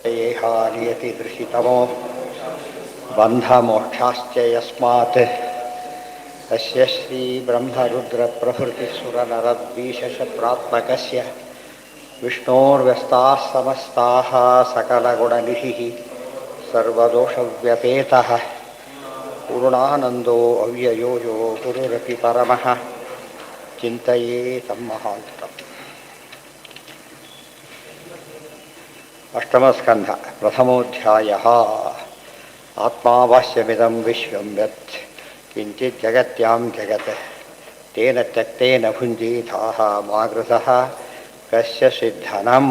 येहानियति दृशितमो बन्धमोक्षाश्च यस्मात् तस्य श्रीब्रह्मरुद्रप्रभृतिसुरनरद्वीषशत्रात्मकस्य विष्णोर्व्यस्ताः समस्ताः सकलगुणनिधिः सर्वदोषव्यपेतः पूर्णानन्दो अव्ययो यो गुरुरपि परमः चिन्तयेतं महान्तम्. अष्टमस्कन्ध प्रथमोऽध्यायः. आत्मावास्यमिदं विश्वं यत् किञ्चित् जगत्यां जगत् तेन त्यक्तेन भुञ्जीथाः मागृतः कस्य ಸಿದ್ಧನಂ.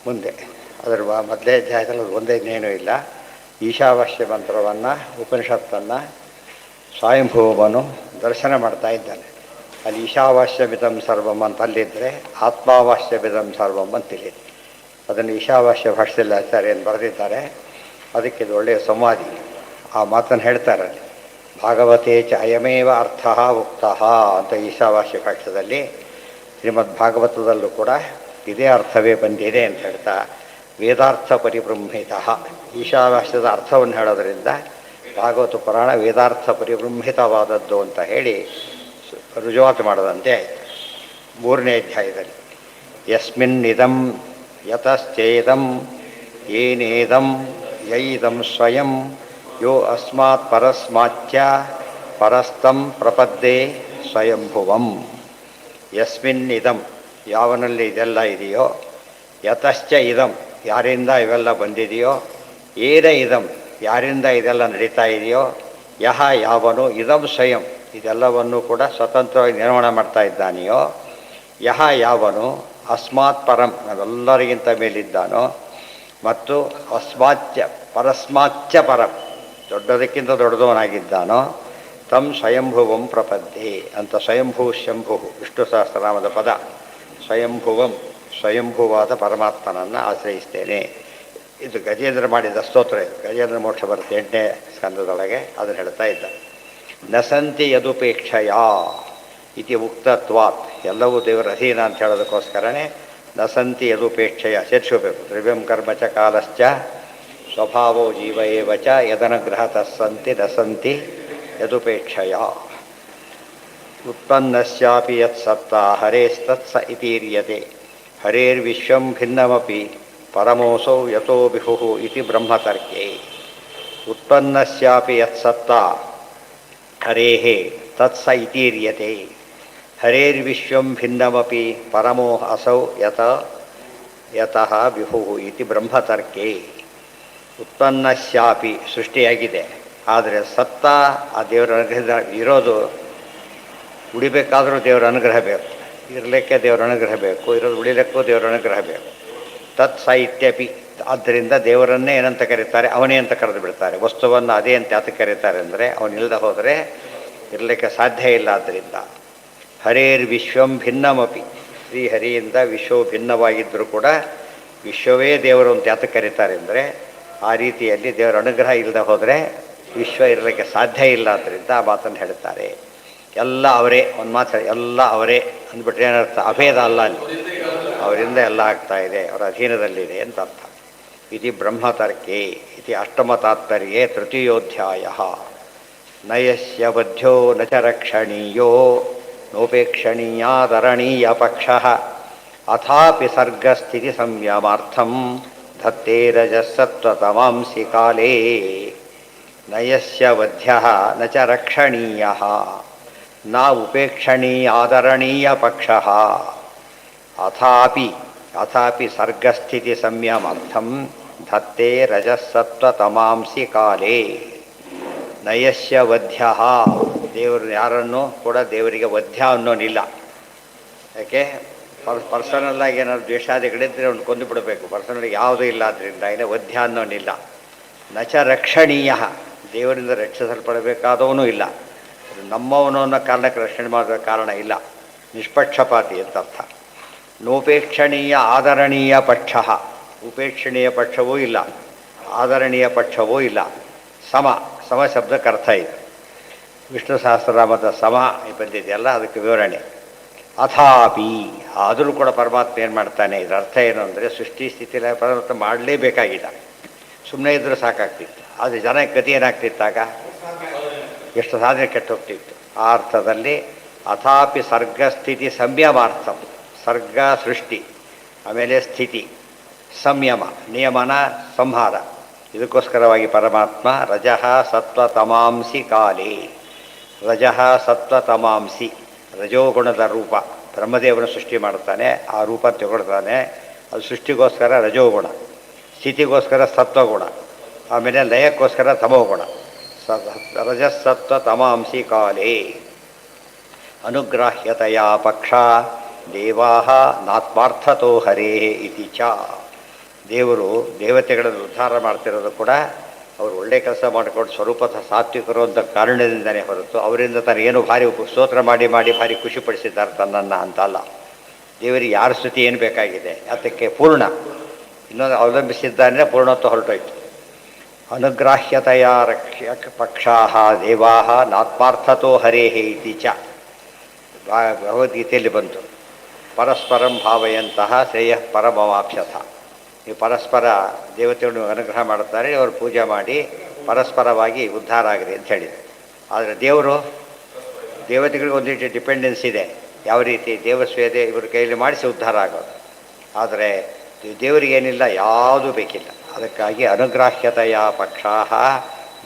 ಮುಂದೆ ಅದರ ಮೊದಲೇ ಅಧ್ಯಾಯದಲ್ಲಿ ಒಂದೇ ಇನ್ನೇನೂ ಇಲ್ಲ. ಈಶಾವಾಸ್ಯ ಮಂತ್ರವನ್ನು ಉಪನಿಷತ್ತನ್ನು ಸ್ವಯಂಭೂವನು ದರ್ಶನ ಮಾಡ್ತಾ ಇದ್ದಾನೆ. ಅಲ್ಲಿ ಈಶಾವಾಸ್ಯಮಿದಂ ಸರ್ವಂ ಅಂತ ಅಲ್ಲಿದ್ದರೆ ಆತ್ಮಾವಾಸ್ಯಮಿದಂ ಸರ್ವಂ ಅಂತಿದೆ. ಅದನ್ನು ಈಶಾವಾಸ್ಯ ಭಾಷೆಯಲ್ಲಿ ಆಚಾರ್ಯರು ಬರೆದಿದ್ದಾರೆ. ಅದಕ್ಕೆ ಇದು ಒಳ್ಳೆಯ ಸಂವಾದಿ. ಆ ಮಾತನ್ನು ಹೇಳ್ತಾರೆ. ಭಾಗವತೆ ಚ ಅಯಮೇವ ಅರ್ಥ ಉಕ್ತಃ ಅಂತ ಈಶಾವಾಸ್ಯ ಭಾಷ್ಯದಲ್ಲಿ, ಶ್ರೀಮದ್ ಭಾಗವತದಲ್ಲೂ ಕೂಡ ಇದೇ ಅರ್ಥವೇ ಬಂದಿದೆ ಅಂತ ಹೇಳ್ತಾ, ವೇದಾರ್ಥ ಪರಿಬೃಂಹಿತ ಈಶಾವಾಸ್ಯದ ಅರ್ಥವನ್ನು ಹೇಳೋದರಿಂದ ಭಾಗವತ ಪುರಾಣ ವೇದಾರ್ಥ ಪರಿಬೃಂಹಿತವಾದದ್ದು ಅಂತ ಹೇಳಿ ರುಜುವಾತು ಮಾಡೋದಂತೆ ಆಯಿತು. ಮೂರನೇ ಅಧ್ಯಾಯದಲ್ಲಿ ಯಸ್ಮಿನ್ನಿದಂ ಯತಶ್ಚೇದಂ ಏನೇದಂ ಯೈದಂ ಸ್ವಯಂ ಯೋ ಅಸ್ಮಾತ್ ಪರಸ್ಮಾಚ್ಚ ಪರಸ್ತಂ ಪ್ರಪದ್ಯೆ ಸ್ವಯಂಭುವಂ. ಯಸ್ಮಿನ್ನಿದಂ ಯಾವನಲ್ಲಿ ಇದೆಲ್ಲ ಇದೆಯೋ, ಯತಶ್ಚ ಇದಂ ಯಾರಿಂದ ಇವೆಲ್ಲ ಬಂದಿದೆಯೋ, ಏನ ಇದಂ ಯಾರಿಂದ ಇದೆಲ್ಲ ನಡೀತಾ ಇದೆಯೋ, ಯಹ ಯಾವನು ಇದಂ ಸ್ವಯಂ ಇದೆಲ್ಲವನ್ನು ಕೂಡ ಸ್ವತಂತ್ರವಾಗಿ ನಿರ್ವಹಣೆ ಮಾಡ್ತಾ ಇದ್ದಾನೆಯೋ, ಯಹ ಯಾವನು ಅಸ್ಮಾತ್ ಪರಂ ನಾವೆಲ್ಲರಿಗಿಂತ ಮೇಲಿದ್ದಾನೋ, ಮತ್ತು ಅಸ್ಮಾಚ್ಚ ಪರಸ್ಮಾಚ್ಚ ಪರಂ ದೊಡ್ಡದಕ್ಕಿಂತ ದೊಡ್ಡದವನಾಗಿದ್ದಾನೋ, ತಂ ಸ್ವಯಂಭುವಂ ಪ್ರಪದ್ಯೆ ಅಂತ. ಸ್ವಯಂಭೂ ಶಂಭು ವಿಷ್ಣು ಸಹಸ್ರನಾಮದ ಪದ. ಸ್ವಯಂಭುವಂ ಸ್ವಯಂಭುವಾದ ಪರಮಾತ್ಮನನ್ನು ಆಶ್ರಯಿಸ್ತೇನೆ. ಇದು ಗಜೇಂದ್ರ ಮಾಡಿದ ಸ್ತೋತ್ರ. ಇದು ಗಜೇಂದ್ರ ಮೋಕ್ಷ ಬರುತ್ತೆ 8ನೇ ಸ್ಕಂದದೊಳಗೆ. ಅದನ್ನು ಹೇಳ್ತಾ ಇದ್ದ. ನಸಂತಿ ಯದುಪೇಕ್ಷಯ ಇತಿ ಉಕ್ತತ್ವಾತ್, ಎಲ್ಲವೂ ದೇವರ ಅಧೀನ ಅಂತ ಹೇಳೋದಕ್ಕೋಸ್ಕರನೇ ನಸಂತಿ ಯದುಪೇಕ್ಷಯ ಸೇರಿಸಬೇಕು. ದ್ರವ್ಯಂ ಕರ್ಮ ಚ ಕಾಲಶ್ಚ ಸ್ವಭಾವೋ ಜೀವ ಏವ ಚ ಯದನುಗ್ರಹತಃ ಸಂತಿ ನಸಂತಿ ಯದುಪೇಕ್ಷಯ. ಉತ್ಪನ್ನಸ್ಯಾಪಿ ಯತ್ ಸತ್ತಾ ಹರೇಸ್ತತ್ಸ ಇತೀರ್ಯತೆ ಹರೇರ್ವಿಶ್ವಂ ಭಿನ್ನಮಪಿ ಪರಮೋಸೌ ಯತೋ ವಿಭುಃ ಇತಿ ಬ್ರಹ್ಮತರ್ಕೆ. ಉತ್ಪನ್ನಸ್ಯಾಪಿ ಯತ್ ಸತ್ತಾ ಹರೇಃ ತತ್ಸ ಇತೀರ್ಯತೆ ಹರೇರ್ವಿಶ್ವಂ ಭಿನ್ನಮಪಿ ಪರಮೋ ಅಸೌ ಯತಃ ವಿಭುಃ ಇತಿ ಬ್ರಹ್ಮತರ್ಕೆ. ಉತ್ಪನ್ನಸ್ಯಾಪಿ ಸೃಷ್ಟಿಯಾಗಿದೆ, ಆದರೆ ಸತ್ತ ಆ ದೇವರ ಅನುಗ್ರಹ ಇರೋದು. ಉಳಿಬೇಕಾದರೂ ದೇವರ ಅನುಗ್ರಹ ಬೇಕು, ಇರಲಿಕ್ಕೆ ದೇವರ ಅನುಗ್ರಹ ಬೇಕು, ಇರೋದು ಉಳಿಲಿಕ್ಕೂ ದೇವರ ಅನುಗ್ರಹ ಬೇಕು. ತತ್ ಸಾಹಿತ್ಯಪಿ, ಆದ್ದರಿಂದ ದೇವರನ್ನೇ ಏನಂತ ಕರೀತಾರೆ, ಅವನೇ ಅಂತ ಕರೆದು ಬಿಡ್ತಾರೆ. ವಸ್ತುವನ್ನು ಅದೇ ಅಂತ ಯಾತಕ್ಕೆ ಕರೀತಾರೆ ಅಂದರೆ, ಅವನಿಲ್ಲದೆ ಹೋದರೆ ಇರಲಿಕ್ಕೆ ಸಾಧ್ಯ ಇಲ್ಲ. ಆದ್ದರಿಂದ ಹರೇರ್ ವಿಶ್ವಂ ಭಿನ್ನಮಪಿ, ಶ್ರೀಹರಿಯಿಂದ ವಿಶ್ವವು ಭಿನ್ನವಾಗಿದ್ದರೂ ಕೂಡ ವಿಶ್ವವೇ ದೇವರು ಅಂತ ಯಾತಕ್ಕೆ ಕರೀತಾರೆ ಅಂದರೆ, ಆ ರೀತಿಯಲ್ಲಿ ದೇವರ ಅನುಗ್ರಹ ಇಲ್ಲದೆ ಹೋದರೆ ವಿಶ್ವ ಇರಲಿಕ್ಕೆ ಸಾಧ್ಯ ಇಲ್ಲ. ಆದ್ದರಿಂದ ಆ ಮಾತನ್ನು ಹೇಳ್ತಾರೆ. ಎಲ್ಲ ಅವರೇ, ಒಂದು ಮಾತು ಎಲ್ಲ ಅವರೇ ಅಂದ್ಬಿಟ್ರೆ ಏನರ್ಥ? ಅಭೇದ ಅಲ್ಲ, ಅಲ್ಲಿ ಅವರಿಂದ ಎಲ್ಲ ಆಗ್ತಾ ಇದೆ, ಅವರ ಅಧೀನದಲ್ಲಿದೆ ಅಂತ ಅರ್ಥ. ಇತಿ ಬ್ರಹ್ಮತರ್ಕೆ ಇತಿ ಅಷ್ಟಮ ತಾತ್ಪರ್ಯೆ ತೃತೀಯೋಧ್ಯಾಯ. ನಯಸ್ಯ ಬದ್ಧೋ ನ ಚ ರಕ್ಷಣೀಯೋ ನೋಪೇಕ್ಷಣೀಯಾದರಣೀಯ ಪಕ್ಷಃ ಅಥಾಪಿ ಸರ್ಗಸ್ಥಿತಿ ಸಂಯಮಾರ್ಥಂ ಧತ್ತೇ ರಜಸ್ಸತ್ವತಮಾಂಸಿ ಕಾಲೇ. ನಯಸ್ಯ ಬದ್ಧ್ಯಃ ನ ಚ ರಕ್ಷಣೀಯಃ ನ ಉಪೇಕ್ಷಣೀಯಾದರಣೀಯ ಪಕ್ಷಃ ಅಥಾಪಿ ಸರ್ಗಸ್ಥಿತಿ ಸಂಯಮಾರ್ಥಂ ಧತ್ತೇ ರಜಸ್ಸತ್ವತಮಾಂಸಿ ಕಾಲೇ. ನಯಸ್ಯ ವಧ್ಯಃ, ದೇವರು ಯಾರನ್ನೂ ಕೂಡ ದೇವರಿಗೆ ವಧ್ಯ ಅನ್ನೋನಿಲ್ಲ. ಯಾಕೆ? ಪರ್ಸನಲ್ಲಾಗಿ ಏನಾದ್ರು ದ್ವೇಷಾದಿಗಳಿದ್ದರೆ ಅವ್ನು ಕೊಂದು ಬಿಡಬೇಕು. ಪರ್ಸನಲ್ಲಾಗಿ ಯಾವುದೂ ಇಲ್ಲ, ಆದ್ದರಿಂದ ಏನೇ ವಧ್ಯ ಅನ್ನೋನಿಲ್ಲ. ನ ಚ ರಕ್ಷಣೀಯ, ದೇವರಿಂದ ರಕ್ಷಿಸಲ್ಪಡಬೇಕಾದವನೂ ಇಲ್ಲ. ನಮ್ಮವನು ಅನ್ನೋ ಕಾರಣಕ್ಕೆ ರಕ್ಷಣೆ ಮಾಡೋ ಕಾರಣ ಇಲ್ಲ. ನಿಷ್ಪಕ್ಷಪಾತಿ ಅಂತ ಅರ್ಥ. ನೋಪೇಕ್ಷಣೀಯ ಆದರಣೀಯ ಪಕ್ಷ, ಉಪೇಕ್ಷಣೀಯ ಪಕ್ಷವೂ ಇಲ್ಲ, ಆದರಣೀಯ ಪಕ್ಷವೂ ಇಲ್ಲ. ಸಮ, ಸಮ ಶಬ್ದಕ್ಕೆ ಅರ್ಥ ಇದೆ. ವಿಷ್ಣು ಸಹಸ್ರನಾಮದ ಸಮ ಬಂದಿದೆಯಲ್ಲ, ಅದಕ್ಕೆ ವಿವರಣೆ. ಅಥಾಪಿ, ಆದರೂ ಕೂಡ ಪರಮಾತ್ಮ ಏನು ಮಾಡ್ತಾನೆ, ಇದರ ಅರ್ಥ ಏನು ಅಂದರೆ ಸೃಷ್ಟಿ ಸ್ಥಿತಿಯಲ್ಲಿ ಪರಮಾತ್ಮ ಮಾಡಲೇಬೇಕಾಗಿಲ್ಲ, ಸುಮ್ಮನೆ ಇದ್ದರೂ ಸಾಕಾಗ್ತಿತ್ತು. ಆದರೆ ಜನ ಗತಿ ಏನಾಗ್ತಿತ್ತಾಗ, ಎಷ್ಟು ಸಾಧನೆ ಕೆಟ್ಟು ಹೋಗ್ತಿತ್ತು. ಆ ಅರ್ಥದಲ್ಲಿ ಅಥಾಪಿ ಸರ್ಗ ಸ್ಥಿತಿ ಸಂಯಮಾರ್ಥ. ಸರ್ಗ ಸೃಷ್ಟಿ, ಆಮೇಲೆ ಸ್ಥಿತಿ, ಸಂಯಮ ನಿಯಮನ ಸಂಹಾರ. ಇದಕ್ಕೋಸ್ಕರವಾಗಿ ಪರಮಾತ್ಮ ರಜಃ ಸತ್ವ ತಮಾಂಸಿ ಕಾಲೇ, ರಜಃ ಸತ್ವ ತಮಾಂಸಿ, ರಜೋಗುಣದ ರೂಪ ಬ್ರಹ್ಮದೇವನ ಸೃಷ್ಟಿ ಮಾಡ್ತಾನೆ, ಆ ರೂಪ ತಗೊಳ್ತಾನೆ. ಅದು ಸೃಷ್ಟಿಗೋಸ್ಕರ ರಜೋಗುಣ, ಸ್ಥಿತಿಗೋಸ್ಕರ ಸತ್ವಗುಣ, ಆಮೇಲೆ ಲಯಕ್ಕೋಸ್ಕರ ತಮೋಗುಣ. ರಜಸ್ಸತ್ವ ತಮಾಂಸಿ ಕಾಲೇ ಅನುಗ್ರಾಹ್ಯತೆಯ ಪಕ್ಷ ದೇವಾ ನಾತ್ಮಾರ್ಥತೋ ಹರೇ ಇತಿ ಚ. ದೇವರು ದೇವತೆಗಳನ್ನು ಉದ್ಧಾರ ಮಾಡ್ತಿರೋದು ಕೂಡ ಅವರು ಒಳ್ಳೆ ಕೆಲಸ ಮಾಡಿಕೊಂಡು ಸ್ವರೂಪದ ಸಾತ್ವಿಕರು ಅಂತ ಕಾರಣದಿಂದನೇ ಹೊರತು ಅವರಿಂದ ತಾನೇನು ಭಾರಿ ಸ್ತೋತ್ರ ಮಾಡಿ ಭಾರಿ ಖುಷಿಪಡಿಸಿದ್ದಾರೆ ತನ್ನನ್ನು ಅಂತ ಅಲ್ಲ. ದೇವರಿಗೆ ಯಾರ ಸ್ತುತಿ ಏನು ಬೇಕಾಗಿದೆ, ಅದಕ್ಕೆ ಪೂರ್ಣ ಇನ್ನೊಂದು ಅವಲಂಬಿಸಿದ್ದಾನೆ, ಪೂರ್ಣತ್ವ ಹೊರಟೋಯ್ತು. ಅನುಗ್ರಾಹ್ಯತೆಯ ರಕ್ಷ್ಯ ಪಕ್ಷಾ ದೇವಾ ನಾತ್ಮಾರ್ಥತೋ ಹರೇ ಇತಿ ಚ. ಭಗವದ್ಗೀತೆಯಲ್ಲಿ ಬಂತು, ಪರಸ್ಪರಂ ಭಾವಯಂತಹ ಶ್ರೇಯ ಪರಮವಾಪ್ಸ್ಯಥ. ನೀವು ಪರಸ್ಪರ ದೇವತೆಗಳನ್ನು ಅನುಗ್ರಹ ಮಾಡುತ್ತಾರೆ, ಅವರು ಪೂಜೆ ಮಾಡಿ ಪರಸ್ಪರವಾಗಿ ಉದ್ಧಾರ ಆಗಿದೆ ಅಂತ ಹೇಳಿದೆ. ಆದರೆ ದೇವತೆಗಳಿಗೆ ಒಂದಿಷ್ಟು ಡಿಪೆಂಡೆನ್ಸ್ ಇದೆ. ಯಾವ ರೀತಿ ದೇವಸ್ವೇದೆ ಇವ್ರ ಕೈಯಲ್ಲಿ ಮಾಡಿಸಿ ಉದ್ಧಾರ ಆಗೋದು. ಆದರೆ ದೇವರಿಗೇನಿಲ್ಲ, ಯಾವುದೂ ಬೇಕಿಲ್ಲ. ಅದಕ್ಕಾಗಿ ಅನುಗ್ರಾಹ್ಯತೆಯ ಪಕ್ಷಾ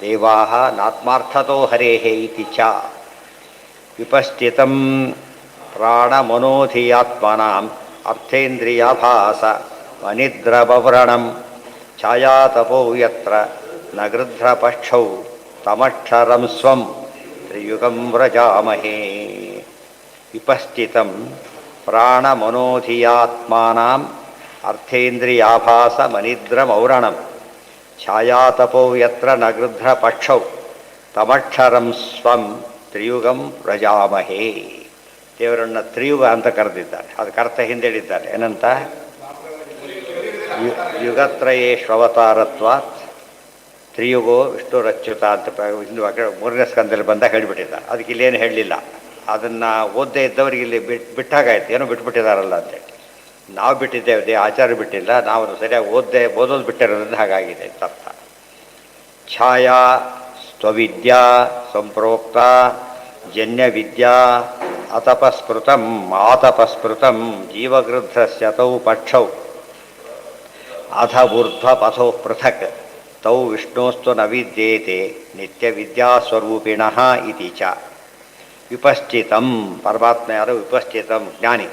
ದೇವಾ ನಾತ್ಮಾರ್ಥತೋ ಹರೇಹೇ ಇತಿ ಚ. ವಿಪಸ್ಥಿತಂ ಪ್ರಾಣಮನೋಧಿಯಾತ್ಮನಾಂ ಅರ್ಥೇಂದ್ರಿಯಾಭಾಸ ಅನಿದ್ರಬವ್ರಣಂ ಛಾಯಾತಪೋ ಯತ್ರ ನ ಗೃಧ್ರಪಕ್ಷೌ ತಮಕ್ಷರಂ ಸ್ವಂ ತ್ರಿಯುಗಂ ವ್ರಜಾಮಹೇ. ವಿಪಸ್ಥಿತಂ ಪ್ರಾಣಮನೋಧಿಯಾತ್ಮಾನಾಂ ಅರ್ಥೇಂದ್ರಿಯಾಭಾಸ ಮನಿದ್ರಮೌರಣಂ ಛಾಯಾತಪೋ ಯತ್ರ ನ ಗೃಧ್ರಪಕ್ಷೌ ತಮಕ್ಷರಂ ಸ್ವಂ ತ್ರಿಯುಗಂ ವ್ರಜಾಮಹೇ. ದೇವರನ್ನು ತ್ರಿಯುಗ ಅಂತ ಕರೆದಿದ್ದಾರೆ. ಅದಕ್ಕೆ ಅರ್ಥ ಹಿಂದೇಳಿದ್ದಾರೆ, ಏನಂತ? ಯುಗತ್ರಯೇಶ್ವವತಾರತ್ವಾತ್ ತ್ರಿಯುಗೋ ವಿಷ್ಣುರಚ್ಯುತ ಅಂತ ಮೂರನೇ ಸ್ಕಂದಲ್ಲಿ ಬಂದಾಗ ಹೇಳಿಬಿಟ್ಟಿದ್ದಾರೆ. ಅದಕ್ಕೆ ಇಲ್ಲೇನು ಹೇಳಲಿಲ್ಲ. ಅದನ್ನು ಓದದೇ ಇದ್ದವರಿಗೆ ಇಲ್ಲಿ ಬಿಟ್ಟಾಗಾಯ್ತು, ಏನೋ ಬಿಟ್ಬಿಟ್ಟಿದ್ದಾರಲ್ಲ ಅಂತೇಳಿ. ನಾವು ಬಿಟ್ಟಿದ್ದೇವೆ, ಆಚಾರ ಬಿಟ್ಟಿಲ್ಲ, ನಾವು ಸರಿಯಾಗಿ ಓದೋದು ಬಿಟ್ಟಿರೋದ್ರಿಂದ ಹಾಗಾಗಿದೆ ಅಂತ ಅರ್ಥ. ಛಾಯಾ ಸ್ವವಿದ್ಯಾ ಸಂಪ್ರೋಕ್ತ ಜನ್ಯವಿದ್ಯಾ ಅತಪಸ್ಮೃತಂ ಆತಪಸ್ಮೃತಂ ಜೀವಗೃಧ್ರಸ್ಯ ತೌ ಪಕ್ಷೌ ಅಥ ಊರ್ಧ್ವಪಥೋ ಪೃಥಕ್ ತೌ ವಿಷ್ಣೋಸ್ತು ನ ವಿದ್ಯೇತೆ ನಿತ್ಯವಿದ್ಯಾಸ್ವರೂಪಿಣಃ ಇತಿ ಚ. ವಿಪಶ್ಚಿತಂ, ಪರಮಾತ್ಮ ಯಾರು? ವಿಪಶ್ಚಿತಂ, ಜ್ಞಾನಿ.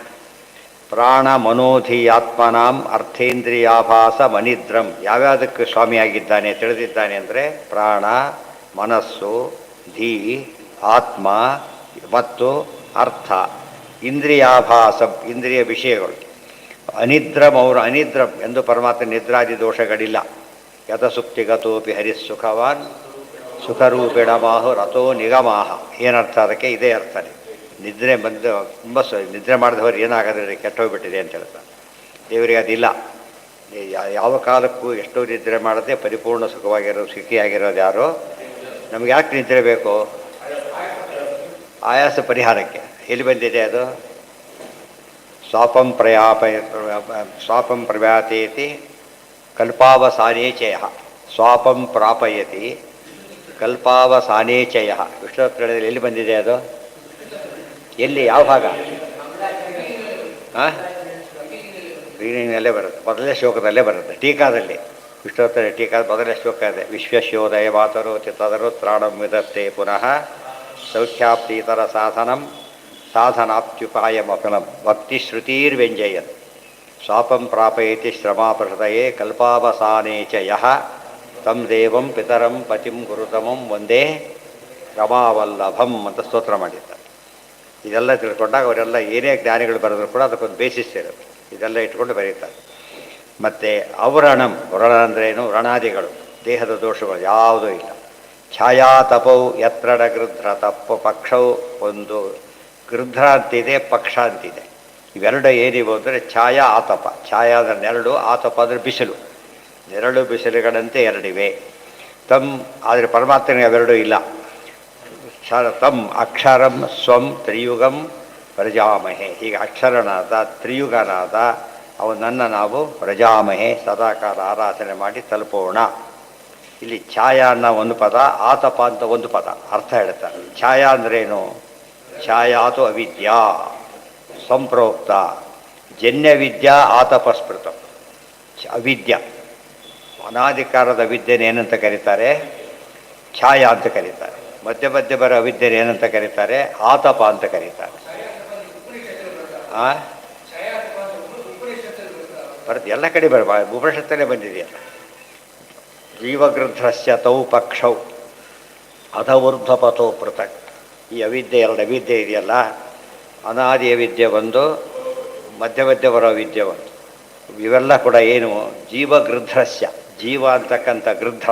ಪ್ರಾಣಮನೋಧಿಯಾತ್ಮನಾಂ ಅರ್ಥೇಂದ್ರಿಯಾಭಾಸ ಮನಿದ್ರಂ, ಯಾವ್ಯಾವುದಕ್ಕೆ ಸ್ವಾಮಿಯಾಗಿದ್ದಾನೆ ತಿಳಿದಿದ್ದಾನೆ ಅಂದರೆ ಪ್ರಾಣ, ಮನಸ್ಸು, ಧೀ, ಆತ್ಮ ಮತ್ತು ಅರ್ಥ, ಇಂದ್ರಿಯಾಭಾಸ ಇಂದ್ರಿಯ ವಿಷಯಗಳು. ಅನಿದ್ರಂ ಎಂದು ಪರಮಾತ್ಮ ನಿದ್ರಾದಿ ದೋಷಗಳಿಲ್ಲ. ಯತಸುಪ್ತಿಗತೋಪಿ ಹರಿಸ್ಸುಖವಾನ್ ಸುಖರೂಪಿಣ ಮಾಹು ರಥೋ ನಿಗಮಾಹ. ಏನರ್ಥ ಅದಕ್ಕೆ? ಇದೇ ಅರ್ಥನೇ. ನಿದ್ರೆ ಬಂದು ತುಂಬ ನಿದ್ರೆ ಮಾಡಿದವರು ಏನಾಗೋದ್ರೆ ಕೆಟ್ಟೋಗ್ಬಿಟ್ಟಿದೆ ಅಂತ ಹೇಳ್ತಾರೆ. ದೇವರಿಗೆ ಅದಿಲ್ಲ. ಯಾವ ಕಾಲಕ್ಕೂ ಎಷ್ಟೋ ನಿದ್ರೆ ಮಾಡದೆ ಪರಿಪೂರ್ಣ ಸುಖಿಯಾಗಿರೋದು ಯಾರು? ನಮ್ಗೆ ಯಾಕೆ ನಿದ್ರೆ ಬೇಕು? ಆಯಾಸ ಪರಿಹಾರಕ್ಕೆ. ಎಲ್ಲಿ ಬಂದಿದೆ ಅದು? ಸ್ವಾಪಂ ಪ್ರವ್ಯಾತೇತಿ ಕಲ್ಪಾವಸಾನೇಚಯ, ಸ್ವಾಪಂ ಪ್ರಾಪಯತಿ ಕಲ್ಪಾವಸಾನೇಚಯ. ವಿಷ್ಣುತ್ರಯದಲ್ಲಿ ಎಲ್ಲಿ ಬಂದಿದೆ ಅದು? ಎಲ್ಲಿ, ಯಾವ ಭಾಗ? ರೀಡಿಂಗ್ನಲ್ಲೇ ಬರುತ್ತೆ, ಮೊದಲನೇ ಶ್ಲೋಕದಲ್ಲೇ ಬರುತ್ತೆ. ಟೀಕಾದಲ್ಲಿ, ವಿಷ್ಣುತ್ರ ಟೀಕಾದ ಮೊದಲನೇ ಶ್ಲೋಕ ಇದೆ. ವಿಶ್ವಶೋದಯ ಮಾತರೋತಿ ತದರುತ್ರಾಣಂ ವಿದತ್ತೆ ಪುನಃ ಸೌಖ್ಯಾಪ್ತೀತರ ಸಾಧನಾಪ್ತ್ಯುಪಾಯಮಫಲಂ ಭಕ್ತಿ ಶ್ರುತಿರ್ವ್ಯಂಜಯನ್ ಸ್ವಾಪಂ ಪ್ರಾಪಯತಿ ಶ್ರಮಾಪೃತಯೇ ಕಲ್ಪಾವಸಾನೇ ಚ ಯಃ ತಂ ದೇವಂ ಪಿತರಂ ಪತಿಂ ಗುರುತಮಂ ಒಂದೇ ರಮಾವಲ್ಲಭಂ ಅಂತ ಸ್ತೋತ್ರ ಮಾಡಿದ್ದಾರೆ. ಇದೆಲ್ಲ ತಿಳ್ಕೊಂಡಾಗ ಅವರೆಲ್ಲ ಏನೇ ಜ್ಞಾನಿಗಳು ಬರೆದ್ರು ಕೂಡ ಅದಕ್ಕೊಂದು ಬೇಸಿಸ್ ಇರುತ್ತೆ. ಇದೆಲ್ಲ ಇಟ್ಕೊಂಡು ಬರೀತಾರೆ. ಮತ್ತು ವ್ರಣ ಅಂದ್ರೇನು? ವ್ರಣಾದಿಗಳು, ದೇಹದ ದೋಷಗಳು ಯಾವುದೂ ಇಲ್ಲ. ಛಾಯಾತಪೌ ಯತ್ರಡ ಗೃಧ್ರ ತಪ್ಪು ಪಕ್ಷವು ಒಂದು ಗೃಧ್ರ ಅಂತಿದೆ, ಪಕ್ಷ ಅಂತಿದೆ. ಇವೆರಡು ಏನಿವೆ ಅಂದರೆ ಛಾಯಾ ಆತಪ. ಛಾಯಾ ಅಂದರೆ ನೆರಳು, ಆತಪ ಅಂದರೆ ಬಿಸಿಲು. ನೆರಳು ಬಿಸಿಲುಗಳಂತೆ ಎರಡಿವೆ. ತಮ್ ಆದರೆ ಪರಮಾತ್ಮನಿಗೆ ಅವೆರಡೂ ಇಲ್ಲ. ತಮ್ ಅಕ್ಷರಂ ಸ್ವಂ ತ್ರಿಯುಗಂ ಪ್ರಜಾಮಹೆ. ಹೀಗೆ ಅಕ್ಷರನಾದ ತ್ರಿಯುಗನಾದ ಅವನನ್ನು ನಾವು ಪ್ರಜಾಮಹೆ ಸದಾಕಾಲ ಆರಾಧನೆ ಮಾಡಿ ತಲುಪೋಣ. ಇಲ್ಲಿ ಛಾಯಾ ಅನ್ನೋ ಒಂದು ಪದ, ಆತಪ ಅಂತ ಒಂದು ಪದ ಅರ್ಥ ಹೇಳ್ತಾರೆ. ಛಾಯಾ ಅಂದ್ರೇನು? ಛಾಯಾತು ಅವಿದ್ಯಾ ಸಂಪ್ರೋಕ್ತ ಜನ್ಯವಿದ್ಯಾ ಆತಪಸ್ಮೃತ. ಅವಿದ್ಯ ಅನಾಧಿಕಾರದ ವಿದ್ಯೆನ ಏನಂತ ಕರೀತಾರೆ? ಛಾಯಾ ಅಂತ ಕರೀತಾರೆ. ಮಧ್ಯ ಮಧ್ಯೆ ಬರೋ ಅವಿದ್ಯೆನ ಏನಂತ ಕರೀತಾರೆ? ಆತಪ ಅಂತ ಕರೀತಾರೆ. ಬರುತ್ತೆ, ಎಲ್ಲ ಕಡೆ ಉಪನಿಷತ್ತಲ್ಲೇ ಬಂದಿದೆಯಲ್ಲ. ಜೀವಗೃಧ್ರಸ್ಯ ತೌ ಪಕ್ಷೌ ಅಧವೂರ್ಧ್ವಪಥೋ ಪೃಥಕ್. ಈ ಅವಿದ್ಯೆ, ಎರಡು ಅವಿದ್ಯೆ ಇದೆಯಲ್ಲ, ಅನಾದಿಯ ವಿದ್ಯೆ ಒಂದು, ಮಧ್ಯ ಮಧ್ಯ ಬರೋ ವಿದ್ಯೆ ಒಂದು. ಇವೆಲ್ಲ ಕೂಡ ಏನು? ಜೀವಗೃಧ್ರಸ್ಯ, ಜೀವ ಅಂತಕ್ಕಂಥ ಗೃಧ್ರ.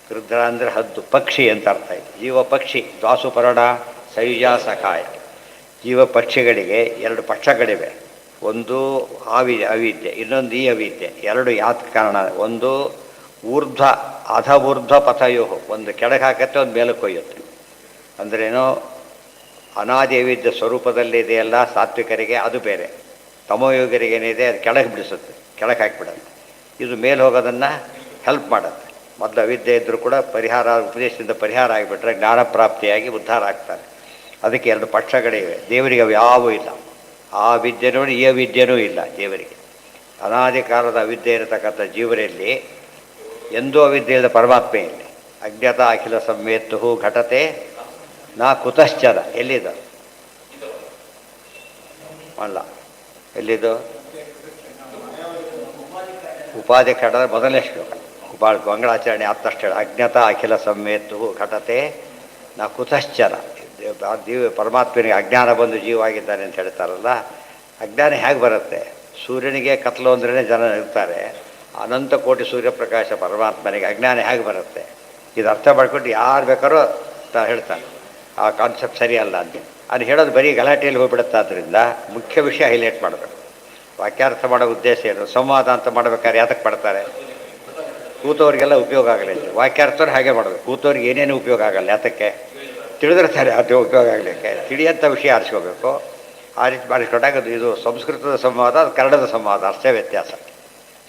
ಗೃಧ್ರ ಅಂದರೆ ಹದ್ದು, ಪಕ್ಷಿ ಅಂತ ಅರ್ಥ ಇದೆ. ಜೀವ ಪಕ್ಷಿ ದ್ವಾಸುಪರ್ಣ ಸಯುಜ ಸಖಾಯ. ಜೀವ ಪಕ್ಷಿಗಳಿಗೆ ಎರಡು ಪಕ್ಷಗಳಿವೆ. ಒಂದು ಅವಿದ್ಯೆ, ಇನ್ನೊಂದು ಈ ಅವಿದ್ಯೆ. ಎರಡು ಯಾತ ಕಾರಣ? ಒಂದು ಊರ್ಧ್ವ ಅಧವೂರ್ಧ್ವ ಪಥಯೋ, ಒಂದು ಕೆಳಗೆ ಹಾಕತ್ತೆ, ಒಂದು ಮೇಲಕ್ಕೆ ಕೊಯ್ಯುತ್ತೆ. ಅಂದ್ರೇನು? ಅನಾದಿ ಅವಿದ್ಯೆ ಸ್ವರೂಪದಲ್ಲಿ ಇದೆಯಲ್ಲ ಸಾತ್ವಿಕರಿಗೆ, ಅದು ಬೇರೆ. ತಮೋಯೋಗರಿಗೆ ಏನಿದೆ, ಅದು ಕೆಳಗೆ ಬಿಡಿಸುತ್ತೆ, ಕೆಳಗೆ ಹಾಕಿಬಿಡುತ್ತೆ. ಇದು ಮೇಲೆ ಹೋಗೋದನ್ನು ಹೆಲ್ಪ್ ಮಾಡುತ್ತೆ. ಮೊದಲು ಅವಿದ್ಯೆ ಇದ್ದರೂ ಕೂಡ ಪರಿಹಾರ, ಉಪದೇಶದಿಂದ ಪರಿಹಾರ ಆಗಿಬಿಟ್ರೆ ಜ್ಞಾನ ಪ್ರಾಪ್ತಿಯಾಗಿ ಉದ್ಧಾರ ಆಗ್ತಾರೆ. ಅದಕ್ಕೆ ಎರಡು ಪಕ್ಷಗಳಿವೆ. ದೇವರಿಗೆ ಅವು ಯಾವೂ ಇಲ್ಲ. ಆ ವಿದ್ಯೆನೂ ಈ ಅವಿದ್ಯೆನೂ ಇಲ್ಲ ದೇವರಿಗೆ. ಅನಾದಿ ಕಾಲದ ಅವಿದ್ಯೆ ಇರತಕ್ಕಂಥ ಜೀವರಲ್ಲಿ ಎಂದೂ ಅವಿದ್ಯೆ ಇಲ್ಲದ ಪರಮಾತ್ಮೆ ಇಲ್ಲಿ. ಅಜ್ಞಾತ ಅಖಿಲ ಸಂವೇತ್ತು ಘಟತೆ ನಾ ಕುತಶ್ಚರ. ಎಲ್ಲಿದು? ಅಲ್ಲ, ಎಲ್ಲಿದು? ಉಪಾಧಿ ಖಂಡದ ಮೊದಲನೇ ಶ್ಲೋಕ. ಮಂಗಳಾಚರಣೆ ಆತಷ್ಟು ಹೇಳ, ಅಜ್ಞಾತ ಅಖಿಲ ಸಂವೇತ್ತು ಘಟತೆ ನಾ ಕುತಶ್ಚರ. ಪರಮಾತ್ಮನಿಗೆ ಅಜ್ಞಾನ ಬಂದು ಜೀವ ಆಗಿದ್ದಾನೆ ಅಂತ ಹೇಳ್ತಾರಲ್ಲ, ಅಜ್ಞಾನ ಹೇಗೆ ಬರುತ್ತೆ? ಸೂರ್ಯನಿಗೆ ಕತ್ಲು ಅಂದ್ರೇ ಜನ ಇರ್ತಾರೆ. ಅನಂತ ಕೋಟಿ ಸೂರ್ಯಪ್ರಕಾಶ ಪರಮಾತ್ಮನಿಗೆ ಅಜ್ಞಾನ ಹೇಗೆ ಬರುತ್ತೆ? ಇದು ಅರ್ಥ ಮಾಡ್ಕೊಂಡು ಯಾರು ಬೇಕಾರೋ ಹೇಳ್ತಾನೆ. ಆ ಕಾನ್ಸೆಪ್ಟ್ ಸರಿಯಲ್ಲ ಅಂತ ಅದು ಹೇಳೋದು ಬರೀ ಗಲಾಟೆಯಲ್ಲಿ ಹೋಗ್ಬಿಡುತ್ತೆ. ಆದ್ದರಿಂದ ಮುಖ್ಯ ವಿಷಯ ಹೈಲೈಟ್ ಮಾಡಬೇಕು. ವಾಕ್ಯಾರ್ಥ ಮಾಡೋ ಉದ್ದೇಶ ಏನು? ಸಂವಾದ ಅಂತ ಮಾಡ್ಬೇಕಾದ್ರೆ ಯಾತಕ್ಕೆ ಮಾಡ್ತಾರೆ? ಕೂತವ್ರಿಗೆಲ್ಲ ಉಪಯೋಗ ಆಗಲಿ. ವಾಕ್ಯಾರ್ಥವ್ರು ಹಾಗೆ ಮಾಡಬೇಕು. ಕೂತವ್ರಿಗೆ ಏನೇನು ಉಪಯೋಗ ಆಗಲ್ಲ. ಯಾತಕ್ಕೆ? ತಿಳಿದಿರ್ತಾರೆ, ಅದು ಉಪಯೋಗ ಆಗಲಿಕ್ಕೆ. ತಿಳಿಯಂಥ ವಿಷಯ ಆರಿಸ್ಕೋಬೇಕು. ಆ ರೀತಿ ಮಾಡಿಸ್ಕೊಂಡಾಗ ಇದು ಸಂಸ್ಕೃತದ ಸಂವಾದ, ಅದು ಕನ್ನಡದ ಸಂವಾದ, ಅಷ್ಟೇ ವ್ಯತ್ಯಾಸ.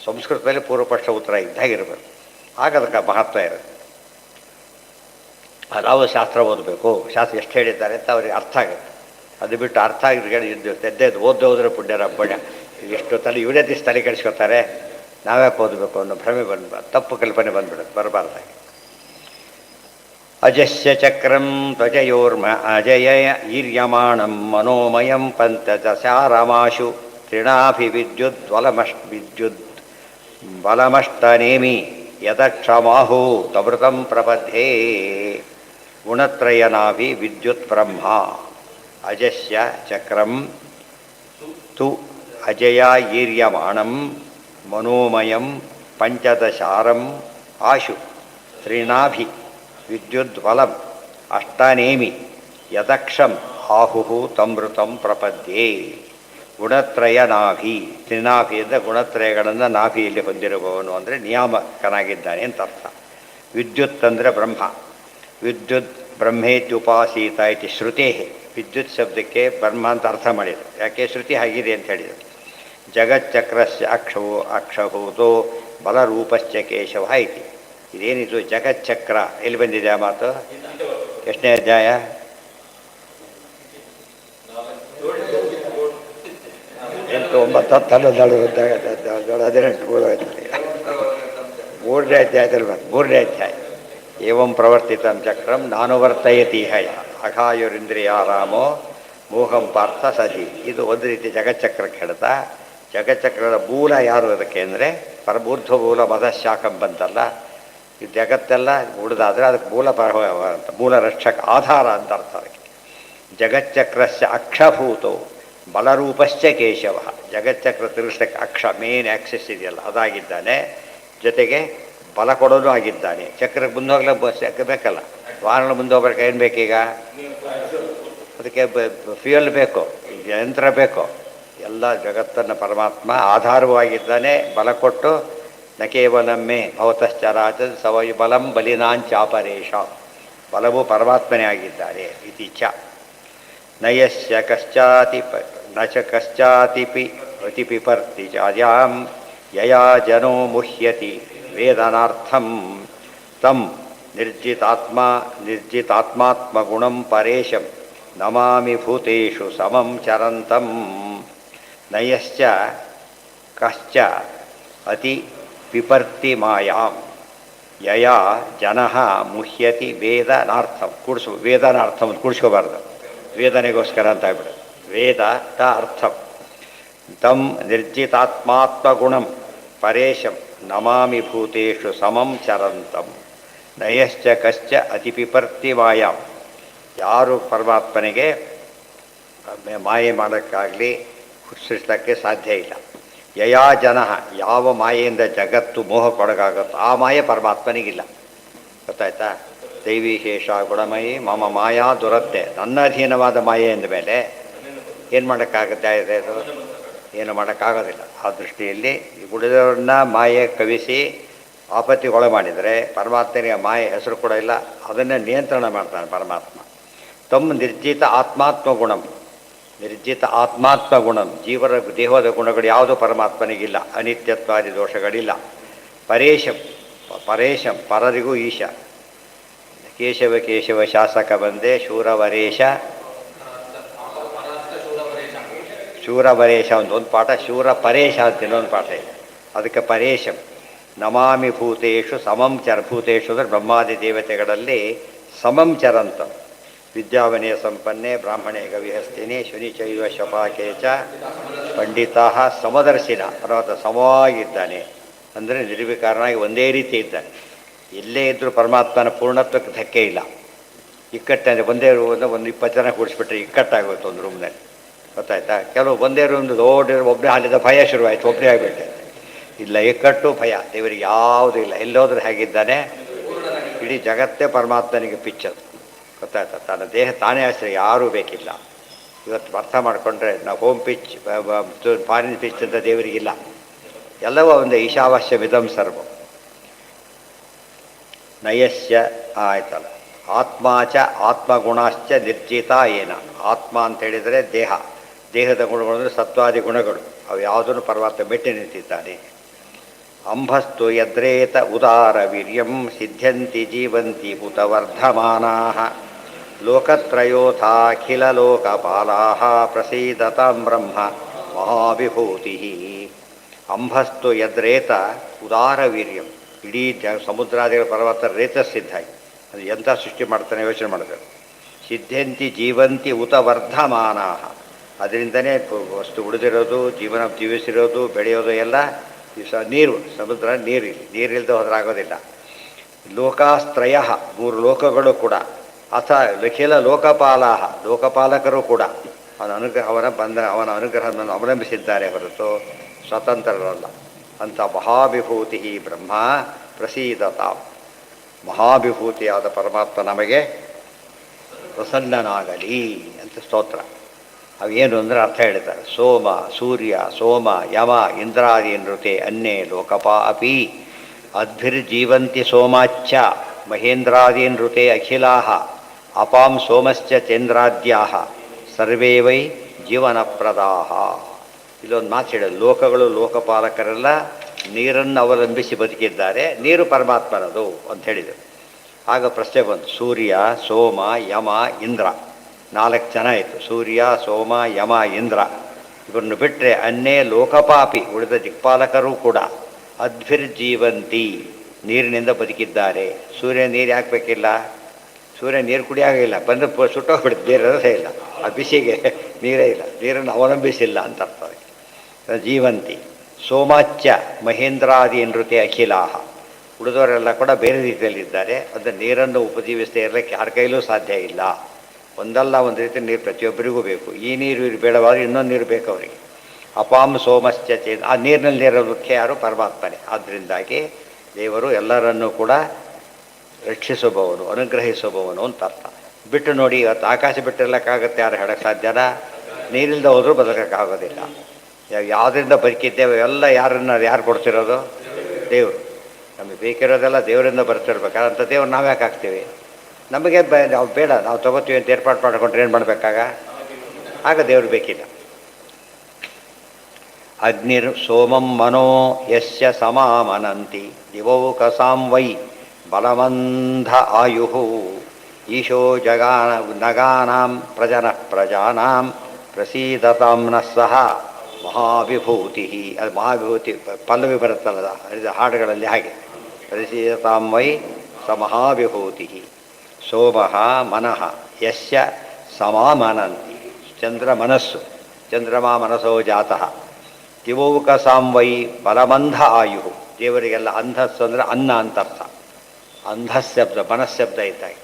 ಸಂಸ್ಕೃತದಲ್ಲಿ ಪೂರ್ವಪಕ್ಷ ಉತ್ತರ ಇದ್ದಾಗಿರ್ಬೇಕು. ಆಗ ಅದಕ್ಕೆ ಮಹತ್ವ ಇರುತ್ತೆ. ನಾವು ಶಾಸ್ತ್ರ ಓದಬೇಕು. ಶಾಸ್ತ್ರ ಎಷ್ಟು ಹೇಳಿದ್ದಾರೆ ಅಂತ ಅವ್ರಿಗೆ ಅರ್ಥ ಆಗುತ್ತೆ. ಅದು ಬಿಟ್ಟು ಅರ್ಥ ಆಗಿರ್ಗಡೆ ಎದ್ದೆದ್ದು ಓದೋದ್ರೆ ಪುಣ್ಯರ ಪುಣ್ಯ. ಎಷ್ಟು ತಲೆ ಇವರೇ ದಿವಸ ತಲೆ ಕೆಡಿಸ್ಕೊತಾರೆ, ನಾವ್ಯಾಕೆ ಓದಬೇಕು ಅನ್ನೋ ಭ್ರಮೆ ತಪ್ಪು ಕಲ್ಪನೆ ಬಂದ್ಬಿಡುತ್ತೆ, ಬರಬಾರ್ದಾಗಿ. ಅಜಸ್ಯ ಚಕ್ರಂ ತ್ವಜಯೋರ್ಮ ಅಜಯ ಈರ್ಯಮಾಣಂ ಮನೋಮಯಂ ಪಂಚದಶಾರಮಾಶು ತೃಣಾಭಿವಿದ್ಯುದ್ ಬಲಮಷ್ಟನೇಮಿ ಯದಕ್ಷಮಾಹು ತಮೃತಂ ಪ್ರಪದ್ಯೇ. ಗುಣತ್ರಯನಾಭಿ ವಿದ್ಯುತ್ ಬ್ರಹ್ಮ. ಅಜಸ್ಯ ಚಕ್ರಂ ತು ಅಜಯ ಈರ್ಯಮಾಣಂ ಮನೋಮಯಂ ಪಂಚದಶಾರಂ ಆಶು ತ್ರಿನಾಭಿ ವಿದ್ಯುದ್ವಲಂ ಅಷ್ಟನೇಮಿ ಯದಕ್ಷಂ ಆಹು ತಮೃತಂ ಪ್ರಪದ್ಯೇ. ಗುಣತ್ರಯ ನಾಭಿ. ತ್ರಿನಾಭಿಯಿಂದ ಗುಣತ್ರಯಗಳನ್ನು ನಾಭಿಯಲ್ಲಿ ಹೊಂದಿರುವವನು ಅಂದರೆ ನಿಯಾಮಕನಾಗಿದ್ದಾನೆ ಅಂತ ಅರ್ಥ. ವಿದ್ಯುತ್ ಅಂದರೆ ಬ್ರಹ್ಮ. ವಿದ್ಯುತ್ ಬ್ರಹ್ಮೇತ್ಯುಪಾಸೀತ ಇತಿ ಶ್ರುತೇ. ವಿದ್ಯುತ್ ಶಬ್ದಕ್ಕೆ ಬ್ರಹ್ಮ ಅಂತ ಅರ್ಥ ಮಾಡಿದರು. ಯಾಕೆ? ಶ್ರುತಿ ಆಗಿದೆ ಅಂತ ಹೇಳಿದರು. ಜಗಚ್ಚಕ್ರಸ್ಯ ಅಕ್ಷಭೂತೋ ಬಲರೂಪಶ್ಚ ಕೇಶವ ಇತಿ. ಇದೇನಿದು ಜಗಚ್ಚಕ್ರ? ಎಲ್ಲಿ ಬಂದಿದೆ ಆ ಮಾತು? ಎಷ್ಟನೇ ಅಧ್ಯಾಯ? ಎಂಟು ಒಂಬತ್ತು ಹತ್ತು 3ನೇ ಅಧ್ಯಾಯದಲ್ಲಿ ಬಂತು. 3ನೇ ಅಧ್ಯಾಯ. ಏವಂ ಪ್ರವರ್ತಿತಂ ಚಕ್ರಂ ನಾನುವರ್ತಯತಿ ಹಯ ಅಘಾಯುರಿಂದ್ರಿಯಾರಾಮೋ ಮೋಹಂ ಪಾರ್ಥ ಸಜಿ. ಇದು ಒಂದು ರೀತಿ ಜಗಚ್ಚಕ್ರಕ್ಕೆ ಹೇಳ್ತಾ, ಜಗಚ್ಚಕ್ರದ ಮೂಲ ಯಾರು ಅದಕ್ಕೆ ಅಂದರೆ ಪರಬೂರ್ಧ್ವ ಮೂಲ ಮದಶಾಖಂ ಬಂತಲ್ಲ. ಈ ಜಗತ್ತೆಲ್ಲ ಉಳಿದಾದರೆ ಅದಕ್ಕೆ ಮೂಲ ರಕ್ಷಕ, ಆಧಾರ ಅಂತ ಅರ್ಥ ಅದಕ್ಕೆ. ಜಗಚ್ಚಕ್ರಸ್ಯ ಅಕ್ಷಭೂತೋ ಬಲರೂಪಶ್ಚ ಕೇಶವ. ಜಗಚ್ಚಕ್ರ ತಿರುಗಿಸಕ್ಕೆ ಅಕ್ಷ, ಮೇನ್ ಆಕ್ಸಿಸ್ ಇದೆಯಲ್ಲ ಅದಾಗಿದ್ದಾನೆ. ಜೊತೆಗೆ ಫಲ ಕೊಡೋದು ಆಗಿದ್ದಾನೆ. ಚಕ್ರಕ್ಕೆ ಮುಂದೆ ಹೋಗ್ಲಿಕ್ಕೆ ಬೇಕಲ್ಲ, ವಾಹನ ಮುಂದೆ ಹೋಗ್ಬೇಕು, ಏನು ಬೇಕೀಗ? ಅದಕ್ಕೆ ಫ್ಯೂಯಲ್ ಬೇಕು, ಯಂತ್ರ ಬೇಕು. ಎಲ್ಲ ಜಗತ್ತನ್ನು ಪರಮಾತ್ಮ ಆಧಾರವಾಗಿದ್ದಾನೆ. ಬಲ ಕೊಟ್ಟು ನ ಕೇವಲಮ್ಮೆ ಭವತಶ್ಚರಾಚ ಸವೈ ಬಲಂ ಬಲಿನಾಂಚಾಪರೇಶ, ಬಲವು ಪರಮಾತ್ಮನೇ ಆಗಿದ್ದಾರೆ. ಇತಿ ಚ ನಯಸ್ಯ ಕಶ್ಚಾತಿ ನ ಚ ಕಶ್ಚಾತಿಪಿ ಅತಿಪಿಪರ್ತಿ ಚಾರ್ಯಾಂ ಯಯಾ ಜನೋ ಮುಹ್ಯತಿ ವೇದನಾರ್ಥಂ ತಂ ನಿರ್ಜಿತಾತ್ಮಾತ್ಮಗುಣಂ ಪರೇಶಂ ನಮಾಮಿ ಭೂತೇಷು ಸಮಂ ಚರಂತಂ. ನಯಶ್ಚ ಕಶ್ಚ ಅತಿ ವಿಪರ್ತಿ ಮಾಯಾಂ ಯಯಾ ಜನಃ ಮುಹ್ಯತಿ ವೇದನಾರ್ಥಂ. ವೇದನಾರ್ಥಂ ಕೂಡಿಸ್ಕೋಬಾರ್ದು, ವೇದನೆಗೋಸ್ಕರ ಅಂತ ಆಗ್ಬಿಡು. ವೇದ ತ ಅರ್ಥಂ ತಂ ನಿರ್ಜಿತಾತ್ಮಾತ್ಮಗುಣಂ ಪರೇಶಂ ನಮಾಮಿ ಭೂತೇಷು ಸಮಂ ಚರಂತಂ. ನಯಶ್ಚ ಕಶ್ಚ ಅತಿಪಿಪರ್ತಿ ಮಾಯಾಂ, ಯಾರು ಪರಮಾತ್ಮನಿಗೆ ಮಾಯೆ ಮಾಡೋಕ್ಕಾಗಲಿ ಸೃಷ್ಟಕ್ಕೆ ಸಾಧ್ಯ ಇಲ್ಲ. ಯಯಾ ಜನ, ಯಾವ ಮಾಯೆಯಿಂದ ಜಗತ್ತು ಮೋಹಕ್ಕೊಳಗಾಗುತ್ತೋ ಆ ಮಾಯೆ ಪರಮಾತ್ಮನಿಗಿಲ್ಲ. ಗೊತ್ತಾಯ್ತಾ? ದೈವಿಶೇಷ ಗುಣಮಯಿ ಮಮ ಮಾಯಾ ದುರತ್ತೆ, ನನ್ನ ಅಧೀನವಾದ ಮಾಯೆ ಎಂದ ಮೇಲೆ ಏನು ಮಾಡೋಕ್ಕಾಗುತ್ತೆ? ಅದು ಏನು ಮಾಡೋಕ್ಕಾಗೋದಿಲ್ಲ. ಆ ದೃಷ್ಟಿಯಲ್ಲಿ ಉಳಿದವ್ರನ್ನ ಮಾಯೆ ಕವಿಸಿ ಆಪತ್ತಿಗೊಳ ಮಾಡಿದರೆ ಪರಮಾತ್ಮನಿಗೆ ಮಾಯೆ ಹೆಸರು ಕೂಡ ಇಲ್ಲ, ಅದನ್ನೇ ನಿಯಂತ್ರಣ ಮಾಡ್ತಾನೆ ಪರಮಾತ್ಮ. ತಮ್ಮ ನಿರ್ಜಿತ ಆತ್ಮಾತ್ಮ ಗುಣಂ, ನಿರ್ಜಿತ ಆತ್ಮಾತ್ಮ ಗುಣಂ, ಜೀವರ ದೇಹದ ಗುಣಗಳು ಯಾವುದು ಪರಮಾತ್ಮನಿಗಿಲ್ಲ, ಅನಿತ್ಯತ್ವಾದಿ ದೋಷಗಳಿಲ್ಲ. ಪರೇಶಂ, ಪರೇಶಂ ಪರರಿಗೂ ಈಶ. ಕೇಶವ ಕೇಶವ ಶಾಸಕ ಬಂದೆ ಶೂರವರೇಶ, ಶೂರವರೇಶ ಒಂದು ಪಾಠ, ಶೂರ ಪರೇಶ ಅಂತ ಇನ್ನೊಂದು ಪಾಠ ಇದೆ. ಅದಕ್ಕೆ ಪರೇಶಂ ನಮಾಮಿ ಭೂತೇಶು ಸಮಂ ಚರ. ಭೂತೇಶು ಅಂದರೆ ಬ್ರಹ್ಮಾದಿ ದೇವತೆಗಳಲ್ಲಿ ಸಮಂ ಚರಂತ. ವಿದ್ಯಾವನೆಯ ಸಂಪನ್ನೆ ಬ್ರಾಹ್ಮಣೇ ಗವಿಹಸ್ತಿನಿ ಶುನಿಚೈವ ಶಪಾಕೆ ಚ ಪಂಡಿತಾ ಸಮದರ್ಶಿನ. ಪರ್ವತ ಸಮವಾಗಿದ್ದಾನೆ ಅಂದರೆ ನಿರ್ವಿಕಾರನಾಗಿ ಒಂದೇ ರೀತಿ ಇದ್ದಾನೆ. ಎಲ್ಲೇ ಇದ್ದರೂ ಪರಮಾತ್ಮನ ಪೂರ್ಣತ್ವಕ್ಕೆ ಧಕ್ಕೆ ಇಲ್ಲ. ಇಕ್ಕಟ್ಟಂದರೆ ಒಂದೇ ರೂಮನ್ನು ಒಂದು 20 ಜನ ಕೂಡಿಸ್ಬಿಟ್ರೆ ಇಕ್ಕಟ್ಟಾಗುತ್ತೆ ಒಂದು ರೂಮ್ನಲ್ಲಿ. ಗೊತ್ತಾಯ್ತಾ? ಕೆಲವು ಒಂದೇ ರೂಮ್ ದೊಡ್ಡ ಒಬ್ಬನೇ ಅಲ್ಲಿದ್ದ ಭಯ ಶುರುವಾಯಿತು, ಒಬ್ಬನೇ ಆಗಿಬಿಟ್ಟೆ. ಇಲ್ಲ, ಇಕ್ಕಟ್ಟು ಭಯ ದೇವರಿಗೆ ಯಾವುದೂ ಇಲ್ಲ. ಎಲ್ಲೋದ್ರೂ ಹೇಗಿದ್ದಾನೆ? ಇಡೀ ಜಗತ್ತೇ ಪರಮಾತ್ಮನಿಗೆ ಪಿಚ್ಚದು. ಗೊತ್ತಾಯ್ತಾ? ತನ್ನ ದೇಹ ತಾನೇ ಆಶ್ರಯ, ಯಾರೂ ಬೇಕಿಲ್ಲ. ಇವತ್ತು ಅರ್ಥ ಮಾಡಿಕೊಂಡ್ರೆ ನಾವು ಹೋಮ್ ಪಿಚ್ ಫಾರಿನ್ ಪಿಚ್ ಅಂತ ದೇವರಿಗಿಲ್ಲ. ಎಲ್ಲವೂ ಒಂದು ಈಶಾವಾಸ್ಯ ವಿಧಂ ಸರ್ವ. ನಯಸ್ಯ ಆಯ್ತಲ್ಲ. ಆತ್ಮಾಚ ಆತ್ಮಗುಣಾಶ್ಚ ನಿರ್ಜಿತ ಏನ. ಆತ್ಮ ಅಂತ ಹೇಳಿದರೆ ದೇಹ, ದೇಹದ ಗುಣಗಳು ಅಂದರೆ ಸತ್ವಾದಿ ಗುಣಗಳು, ಅವು ಯಾವುದನ್ನು ಪರಮಾತ್ಮ ಮೆಟ್ಟಿ ನಿಂತಿದ್ದಾನೆ. ಅಂಭಸ್ತು ಯದ್ರೇತ ಉದಾರ ವೀರ್ಯಂ ಸಿದ್ಧ್ಯಂತಿ ಜೀವಂತಿ ಪುತವರ್ಧಮಾನಾಃ ಲೋಕತ್ರಯೋಥಾಖಿಲ ಲೋಕಪಾಲಾಃ ಪ್ರಸೀದತಾಂ ಬ್ರಹ್ಮ ಮಹಾವಿಭೂತಿಃ. ಅಂಭಸ್ತು ಯದ್ರೇತ ಉದಾರ ವೀರ್ಯಂ, ಇಡೀ ಸಮುದ್ರಾದಿಗಳ ಪರ್ವತ ರೇತಸ್ಸಿದ್ದಾಗಿ ಅದು ಎಂಥ ಸೃಷ್ಟಿ ಮಾಡ್ತಾನೆ ಯೋಚನೆ ಮಾಡಬೇಕು. ಸಿದ್ಧ್ಯಂತಿ ಜೀವಂತಿ ಉತ ವರ್ಧಮಾನಾಃ, ಅದರಿಂದನೇ ವಸ್ತು ಉಳಿದಿರೋದು, ಜೀವಿಸಿರೋದು, ಬೆಳೆಯೋದು ಎಲ್ಲ ನೀರು. ಸಮುದ್ರ ನೀರಿಲ್ಲದೆ ಹೋದ್ರಾಗೋದಿಲ್ಲ. ಲೋಕಾಸ್ತ್ರಯ, 3 ಲೋಕಗಳು ಕೂಡ. ಅಥ ಅಖಿಲ ಲೋಕಪಾಲಾಹ, ಲೋಕಪಾಲಕರು ಕೂಡ ಅವನ ಅನುಗ್ರಹವನ್ನು ಅವಲಂಬಿಸಿದ್ದಾರೆ ಹೊರತು ಸ್ವತಂತ್ರರಲ್ಲ. ಅಂತ ಮಹಾವಿಭೂತಿ ಬ್ರಹ್ಮ ಪ್ರಸೀದತಾಂ. ಮಹಾವಿಭೂತಿಯಾದ ಪರಮಾತ್ಮ ನಮಗೆ ಪ್ರಸನ್ನನಾಗಲಿ ಅಂತ ಸ್ತೋತ್ರ. ಅವೇನು ಅಂದರೆ ಅರ್ಥ ಹೇಳ್ತಾರೆ. ಸೋಮ ಸೂರ್ಯ ಸೋಮ ಯಮ ಇಂದ್ರಾದಿ ನೃತೆ ಅನ್ಯೇ ಲೋಕಪಾ ಅಪಿ ಅದ್ಭಿರ್ಜೀವಂತಿ ಸೋಮಾಚ್ಚ ಮಹೇಂದ್ರಾದಿ ನೃತೆ ಅಖಿಲಾಃ ಅಪಾಂ ಸೋಮಶ್ಚ ಚಂದ್ರಾದ್ಯಾಃ ಸರ್ವೇ ವೈ ಜೀವನಪ್ರದಾಃ. ಇಲ್ಲೊಂದು ಮಾತು ಹೇಳೋದು, ಲೋಕಗಳು ಲೋಕಪಾಲಕರೆಲ್ಲ ನೀರನ್ನು ಅವಲಂಬಿಸಿ ಬದುಕಿದ್ದಾರೆ, ನೀರು ಪರಮಾತ್ಮನದು ಅಂತ ಹೇಳಿದರು. ಆಗ ಪ್ರಶ್ನೆ ಬಂತು, ಸೂರ್ಯ ಸೋಮ ಯಮ ಇಂದ್ರ 4 ಜನ ಆಯಿತು. ಸೂರ್ಯ ಸೋಮ ಯಮ ಇಂದ್ರ ಇವರನ್ನು ಬಿಟ್ಟರೆ ಅನ್ನೇ ಲೋಕಪಾಪಿ, ಉಳಿದ ದಿಕ್ಪಾಲಕರು ಕೂಡ ಅದ್ಭಿರ್ಜೀವಂತಿ ನೀರಿನಿಂದ ಬದುಕಿದ್ದಾರೆ. ಸೂರ್ಯ ನೀರು ಯಾಕೆ ಬೇಕಿಲ್ಲ? ಸೂರ್ಯ ನೀರು ಕುಡಿಯಾಗಿಲ್ಲ, ಬಂದು ಸುಟ್ಟೋಗ್ಬಿಡುತ್ತೆ, ಬೇರೆ ರಸ ಇಲ್ಲ. ಆ ಬಿಸಿಗೆ ನೀರೇ ಇಲ್ಲ, ನೀರನ್ನು ಅವಲಂಬಿಸಿಲ್ಲ ಅಂತ ಅರ್ಥ. ಜೀವಂತಿ ಸೋಮಾಚ್ಯ ಮಹೇಂದ್ರಾದಿ ನೃತೆ ಅಖಿಲಾಹ, ಉಳಿದವರೆಲ್ಲ ಕೂಡ ಬೇರೆ ರೀತಿಯಲ್ಲಿದ್ದಾರೆ. ಅದು ನೀರನ್ನು ಉಪಜೀವಿಸದೇ ಇರಲಿಕ್ಕೆ ಯಾರ ಕೈಲೂ ಸಾಧ್ಯ ಇಲ್ಲ. ಒಂದಲ್ಲ ಒಂದು ರೀತಿ ನೀರು ಪ್ರತಿಯೊಬ್ಬರಿಗೂ ಬೇಕು. ಈ ನೀರು ಬೇಡವಾದರೆ ಇನ್ನೊಂದು ನೀರು ಬೇಕು ಅವರಿಗೆ. ಅಪಾಂ ಸೋಮಶ್ಚ ಚೇತ್, ಆ ನೀರಿನಲ್ಲಿ ನೀರು ಮುಖ್ಯ ಯಾರು? ಪರಮಾತ್ಮನೇ. ಆದ್ದರಿಂದಾಗಿ ದೇವರು ಎಲ್ಲರನ್ನೂ ಕೂಡ ರಕ್ಷಿಸುವವನು, ಅನುಗ್ರಹಿಸುವವನು ಅಂತ ಅರ್ಥ. ಬಿಟ್ಟು ನೋಡಿ, ಇವತ್ತು ಆಕಾಶ ಬಿಟ್ಟಿರ್ಲಿಕ್ಕಾಗತ್ತೆ? ಯಾರು ಹೇಳಕ್ಕೆ ಸಾಧ್ಯನ? ನೀರಿಲ್ಲದೆ ಹೋದರೂ ಬದುಕೋಕ್ಕಾಗೋದಿಲ್ಲ. ಯಾವುದರಿಂದ ಬದುಕಿದ್ದೇವೆ ಎಲ್ಲ ಯಾರು ಕೊಡ್ತಿರೋದು? ದೇವರು. ನಮಗೆ ಬೇಕಿರೋದೆಲ್ಲ ದೇವರಿಂದ ಬರ್ತಿರ್ಬೇಕಾದ್ರೆ ಅಂಥ ದೇವ್ರು ನಾವು ಯಾಕೆ ಹಾಕ್ತೀವಿ? ನಮಗೆ ನಾವು ಬೇಡ, ನಾವು ತೊಗೋತೀವಿ ಅಂತ ಏರ್ಪಾಡು ಮಾಡಿಕೊಂಡ್ರೆ ಏನು ಮಾಡಬೇಕಾಗ? ಆಗ ದೇವರು ಬೇಕಿಲ್ಲ. ಅಗ್ನಿರ್ ಸೋಮಂ ಮನೋ ಯಸ್ಯ ಸಮಾಮನಂತಿ ದಿವೌಕಸಾಂ ವೈ ಬಲವಂಧ ಆಯು ಈಶೋ ನಗಾನಾಂ ಪ್ರಜಾನಾಂ ಪ್ರಸೀದತಾಂ ನಃ ಸಹ ಮಹಾವಿಭೂತಿ. ಅದು ಮಹಾವಿಭೂತಿ ಪಲ್ಲವಿ ಬರುತ್ತಲ್ಲ ಇದು ಹಾಡುಗಳಲ್ಲಿ, ಹಾಗೆ ಪ್ರಸೀದತಾಂ ವೈ ಸ ಮಹಾವಿಭೂತಿ. ಸೋಮಃ ಮನಃ ಯಸ್ಯ ಸಮಾಮನಂತಿ. ಚಂದ್ರ ಮನಸ್ಸು, ಚಂದ್ರಮಾ ಮನಸೋ ಜಾತಃ. ದಿವೌಕಸಾಂ ವೈ ಬಲಮಂಧ ಆಯು. ದೇವರಿಗೆಲ್ಲ ಅಂಧಸ್ಸು ಅಂದರೆ ಅನ್ನ ಅಂತ ಅರ್ಥ. ಅಂಧಶಬ್ದ ಮನಸ್ಶಬ್ದ ಇದ್ದಾಗೆ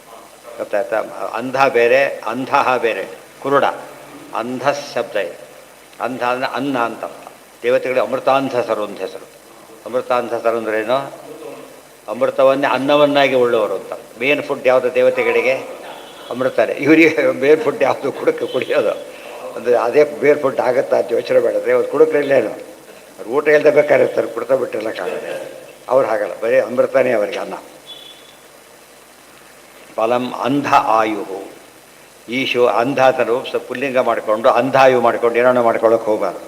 ಗೊತ್ತಾಯ್ತಾ? ಅಂಧ ಬೇರೆ, ಅಂಧ ಬೇರೆ, ಕುರುಡ. ಅಂಧಶಬ್ದ ಇದೆ. ಅಂಧ ಅಂದರೆ ಅನ್ನ ಅಂತ ಅರ್ಥ. ದೇವತೆಗಳಿಗೆ ಅಮೃತಾಂಧಸರು ಅಂತ ಹೆಸರು. ಅಮೃತಾಂಧಸರು ಅಂದ್ರೇನು? ಅಮೃತವನ್ನೇ ಅನ್ನವನ್ನಾಗಿ ಉಳ್ಳವರು ಅಂತ. ಮೇನ್ ಫುಡ್ ಯಾವುದು ದೇವತೆಗಳಿಗೆ? ಅಮೃತನೇ. ಇವರಿಗೆ ಮೇನ್ ಫುಡ್ ಯಾವುದು? ಕುಡಿಯೋದು. ಅಂದರೆ ಅದೇ ಬೇರೆ ಫುಡ್ ಆಗುತ್ತಾ ಅಂತ ಯೋಚನೆ ಮಾಡಿದ್ರೆ ಅವ್ರು ಕುಡುಕ್ರಿಲ್ಲೇನು? ಅವ್ರು ಊಟ ಇಲ್ಲದೆ ಬೇಕಾಗಿರ್ತಾರೆ, ಕುಡ್ತಾ ಬಿಟ್ಟಿರ್ಲಿಕ್ಕಾಗಲ್ಲ. ಅವ್ರು ಹಾಗಲ್ಲ, ಬರೀ ಅಮೃತನೇ ಅವರಿಗೆ ಅನ್ನ. ಬಲಂ ಅಂಧ ಆಯು. ಈಶು ಅಂಧ ತರು ಪುಲ್ಲಿಂಗ ಮಾಡಿಕೊಂಡು ಅಂಧಾಯು ಮಾಡಿಕೊಂಡು ಏನೋ ಮಾಡ್ಕೊಳ್ಳೋಕೆ ಹೋಗಬಾರ್ದು.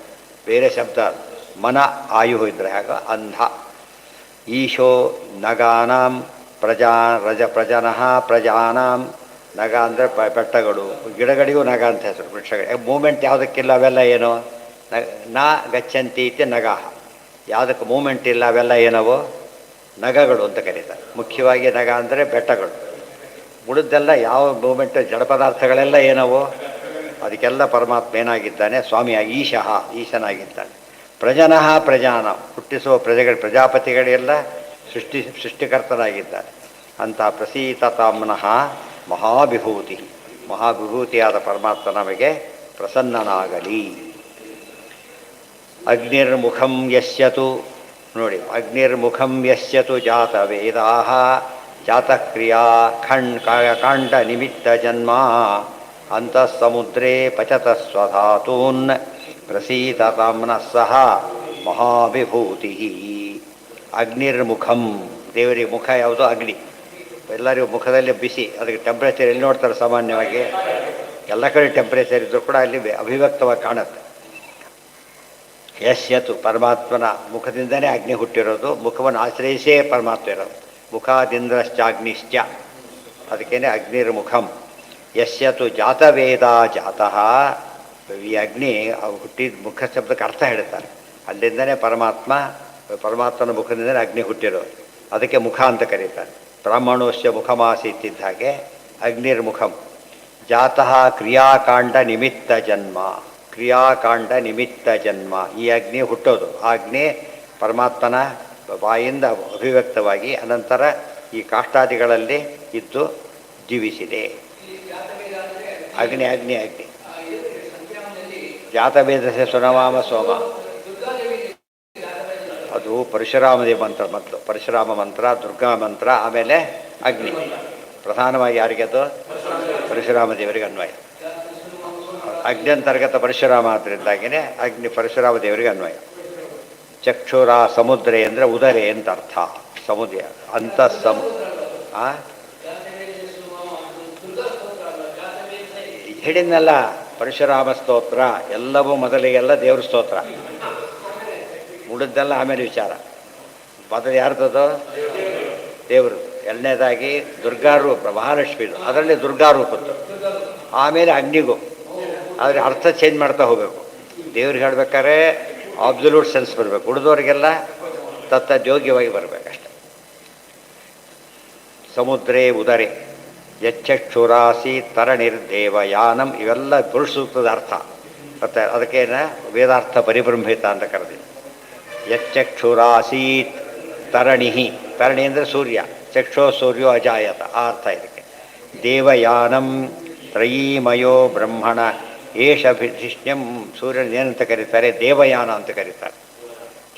ಬೇರೆ ಶಬ್ದ. ಮನ ಆಯು ಇದ್ದರೆ ಆಗ ಅಂಧ. ಈಶೋ ನಗಾನಾಂ ಪ್ರಜನಃ ಪ್ರಜಾನಾಂ. ನಗ ಅಂದರೆ ಬೆಟ್ಟಗಳು, ಗಿಡಗಳಿಗೂ ನಗ ಅಂತ ಹೆಸರು. ವೃಕ್ಷಗಳು ಮೂಮೆಂಟ್ ಯಾವುದಕ್ಕಿಲ್ಲ ಅವೆಲ್ಲ ಏನು? ನ ಗಚ್ಚಂತಿ ಇತ್ಯ ನಗಾಹ. ಯಾವುದಕ್ಕೆ ಮೂಮೆಂಟ್ ಇಲ್ಲ ಅವೆಲ್ಲ ಏನವು? ನಗಗಳು ಅಂತ ಕರೀತಾರೆ. ಮುಖ್ಯವಾಗಿ ನಗ ಅಂದರೆ ಬೆಟ್ಟಗಳು. ಉಳಿದೆಲ್ಲ ಯಾವ ಮೂಮೆಂಟ್ ಜಡ ಪದಾರ್ಥಗಳೆಲ್ಲ ಏನವು? ಅದಕ್ಕೆಲ್ಲ ಪರಮಾತ್ಮ ಏನಾಗಿದ್ದಾನೆ? ಸ್ವಾಮಿಯಾಗಿ ಈಶಃ, ಈಶನಾಗಿದ್ದಾನೆ. ಪ್ರಜನಃ ಪ್ರಜಾನ, ಹುಟ್ಟಿಸುವ ಪ್ರಜೆಗಳು, ಪ್ರಜಾಪತಿಗಳೆಲ್ಲ ಸೃಷ್ಟಿಕರ್ತನಾಗಿದ್ದಾನೆ. ಅಂತ ಪ್ರಸೀತತಾಮ್ನಃ ಮಹಾವಿಭೂತಿ. ಮಹಾವಿಭೂತಿಯಾದ ಪರಮಾತ್ಮ ನಮಗೆ ಪ್ರಸನ್ನನಾಗಲಿ. ಅಗ್ನಿರ್ಮುಖಂ ಯಸ್ಯತು. ನೋಡಿ, ಅಗ್ನಿರ್ಮುಖಂ ಯಸ್ಯತು ಜಾತವೇದಾಃ ಜಾತಕ್ರಿಯಾ ಕಾಂಡ ನಿಮಿತ್ತ ಜನ್ಮ ಅಂತಃಸಮುದ್ರೇ ಪಚತ ಸ್ವಧಾತೂನ್ ಪ್ರಸೀತತಾಮ್ನಃ ಸಹ ಮಹಾವಿಭೂತಿ. ಅಗ್ನಿರ್ಮುಖಂ, ದೇವರಿಗೆ ಮುಖ ಯಾವುದು? ಅಗ್ನಿ. ಎಲ್ಲರಿಗೂ ಮುಖದಲ್ಲಿ ಬಿಸಿ. ಅದಕ್ಕೆ ಟೆಂಪ್ರೇಚರ್ ಎಲ್ಲಿ ನೋಡ್ತಾರೆ ಸಾಮಾನ್ಯವಾಗಿ? ಎಲ್ಲ ಕಡೆ ಟೆಂಪ್ರೇಚರ್ ಇದ್ದರೂ ಕೂಡ ಅಲ್ಲಿ ಅಭಿವ್ಯಕ್ತವಾಗಿ ಕಾಣುತ್ತೆ. ಯಶ್ಯತು, ಪರಮಾತ್ಮನ ಮುಖದಿಂದನೇ ಅಗ್ನಿ ಹುಟ್ಟಿರೋದು. ಮುಖವನ್ನು ಆಶ್ರಯಿಸೇ ಪರಮಾತ್ಮ ಇರೋದು. ಮುಖಾದಿಂದ್ರಶ್ಚಾಗ್ನಿಶ್ಚ, ಅದಕ್ಕೇನೆ ಅಗ್ನಿರ್ಮುಖಂ. ಯಶ್ಯತು ಜಾತವೇದ ಜಾತಃ. ಈ ಅಗ್ನಿ ಹುಟ್ಟಿದ ಮುಖ ಶಬ್ದಕ್ಕೆ ಅರ್ಥ ಹೇಳ್ತಾರೆ. ಅಲ್ಲಿಂದನೇ ಪರಮಾತ್ಮನ ಮುಖದಿಂದನೇ ಅಗ್ನಿ ಹುಟ್ಟಿರೋದು. ಅದಕ್ಕೆ ಮುಖ ಅಂತ ಕರೀತಾರೆ. ಬ್ರಾಹ್ಮಣೋಶ್ಯ ಮುಖಮಾಸೀತಿದ್ದ ಹಾಗೆ ಅಗ್ನಿರ್ಮುಖಂ. ಜಾತಃ ಕ್ರಿಯಾಕಾಂಡ ನಿಮಿತ್ತ ಜನ್ಮ. ಕ್ರಿಯಾಕಾಂಡ ನಿಮಿತ್ತ ಜನ್ಮ. ಈ ಅಗ್ನಿ ಹುಟ್ಟೋದು. ಆ ಅಗ್ನಿ ಪರಮಾತ್ಮನ ಬಾಯಿಂದ ಅಭಿವ್ಯಕ್ತವಾಗಿ ಅನಂತರ ಈ ಕಾಷ್ಟಾದಿಗಳಲ್ಲಿ ಇದ್ದು ಜೀವಿಸಿದೆ. ಅಗ್ನಿ ಅಗ್ನಿ ಅಗ್ನಿ. ಜಾತವೇದಸ್ಯ ಸುನವಾಮ ಸೋಮ. ಅದು ಪರಶುರಾಮದೇ ಮಂತ್ರ. ಮೊದಲು ಪರಶುರಾಮ ಮಂತ್ರ, ದುರ್ಗಾ ಮಂತ್ರ, ಆಮೇಲೆ ಅಗ್ನಿ. ಪ್ರಧಾನವಾಗಿ ಯಾರಿಗೆ? ಅದು ಪರಶುರಾಮ ದೇವರಿಗೆ ಅನ್ವಯ. ಅಗ್ನ್ಯಂತರ್ಗತ ಪರಶುರಾಮ ಆದ್ದರಿಂದಾಗಿಯೇ ಅಗ್ನಿ ಪರಶುರಾಮ ದೇವರಿಗೆ ಅನ್ವಯ. ಚಕ್ಷುರ ಸಮುದ್ರೆ ಅಂದರೆ ಉದರೆ ಅಂತ ಅರ್ಥ. ಸಮುದ್ರ ಹೇಳಿದ್ನಲ್ಲ, ಪರಶುರಾಮ ಸ್ತೋತ್ರ ಎಲ್ಲವೂ ಮೊದಲಿಗೆಲ್ಲ ದೇವ್ರ ಸ್ತೋತ್ರ. ಉಳಿದೆಲ್ಲ ಆಮೇಲೆ ವಿಚಾರ. ಮೊದಲು ಯಾರ್ದದು? ದೇವರು. ಎರಡನೇದಾಗಿ ದುರ್ಗಾರೂಪ, ಮಹಾಲಕ್ಷ್ಮಿದು. ಅದರಲ್ಲಿ ದುರ್ಗಾರೂಪದ್ದು. ಆಮೇಲೆ ಅಗ್ನಿಗೂ. ಆದರೆ ಅರ್ಥ ಚೇಂಜ್ ಮಾಡ್ತಾ ಹೋಗಬೇಕು. ದೇವ್ರಿಗೆ ಹೇಳ್ಬೇಕಾದ್ರೆ ಅಬ್ಸಲ್ಯೂಟ್ ಸೆನ್ಸ್ ಬರಬೇಕು. ಉಳಿದವರಿಗೆಲ್ಲ ತತ್ತದ್ಯೋಗ್ಯವಾಗಿ ಬರಬೇಕಷ್ಟೆ. ಸಮುದ್ರೇ ಉದರೆ ಯಚ್ಚಕ್ಷುರಾಸಿ ತರಣಿರ್ದೇವಯಾನಂ. ಇವೆಲ್ಲ ಪುರುಷ ಸೂಕ್ತದ ಅರ್ಥ. ಮತ್ತು ಅದಕ್ಕೇನ ವೇದಾರ್ಥ ಪರಿಬ್ರಹ್ಮಿತ ಅಂತ ಕರೆದಿದೆ. ಯಚ್ಚಕ್ಷುರಾಸೀತ್ ತರಣಿ. ತರಣಿ ಅಂದರೆ ಸೂರ್ಯ. ಚಕ್ಷೋ ಸೂರ್ಯೋ ಅಜಾಯತ, ಆ ಅರ್ಥ ಇದಕ್ಕೆ. ದೇವಯಾನಂ ತ್ರಯೀಮಯೋ ಬ್ರಹ್ಮಣ ಏಷ ಶಿಷ್ಯಂ. ಸೂರ್ಯನ ಏನಂತ ಕರೀತಾರೆ? ದೇವಯಾನ ಅಂತ ಕರೀತಾರೆ.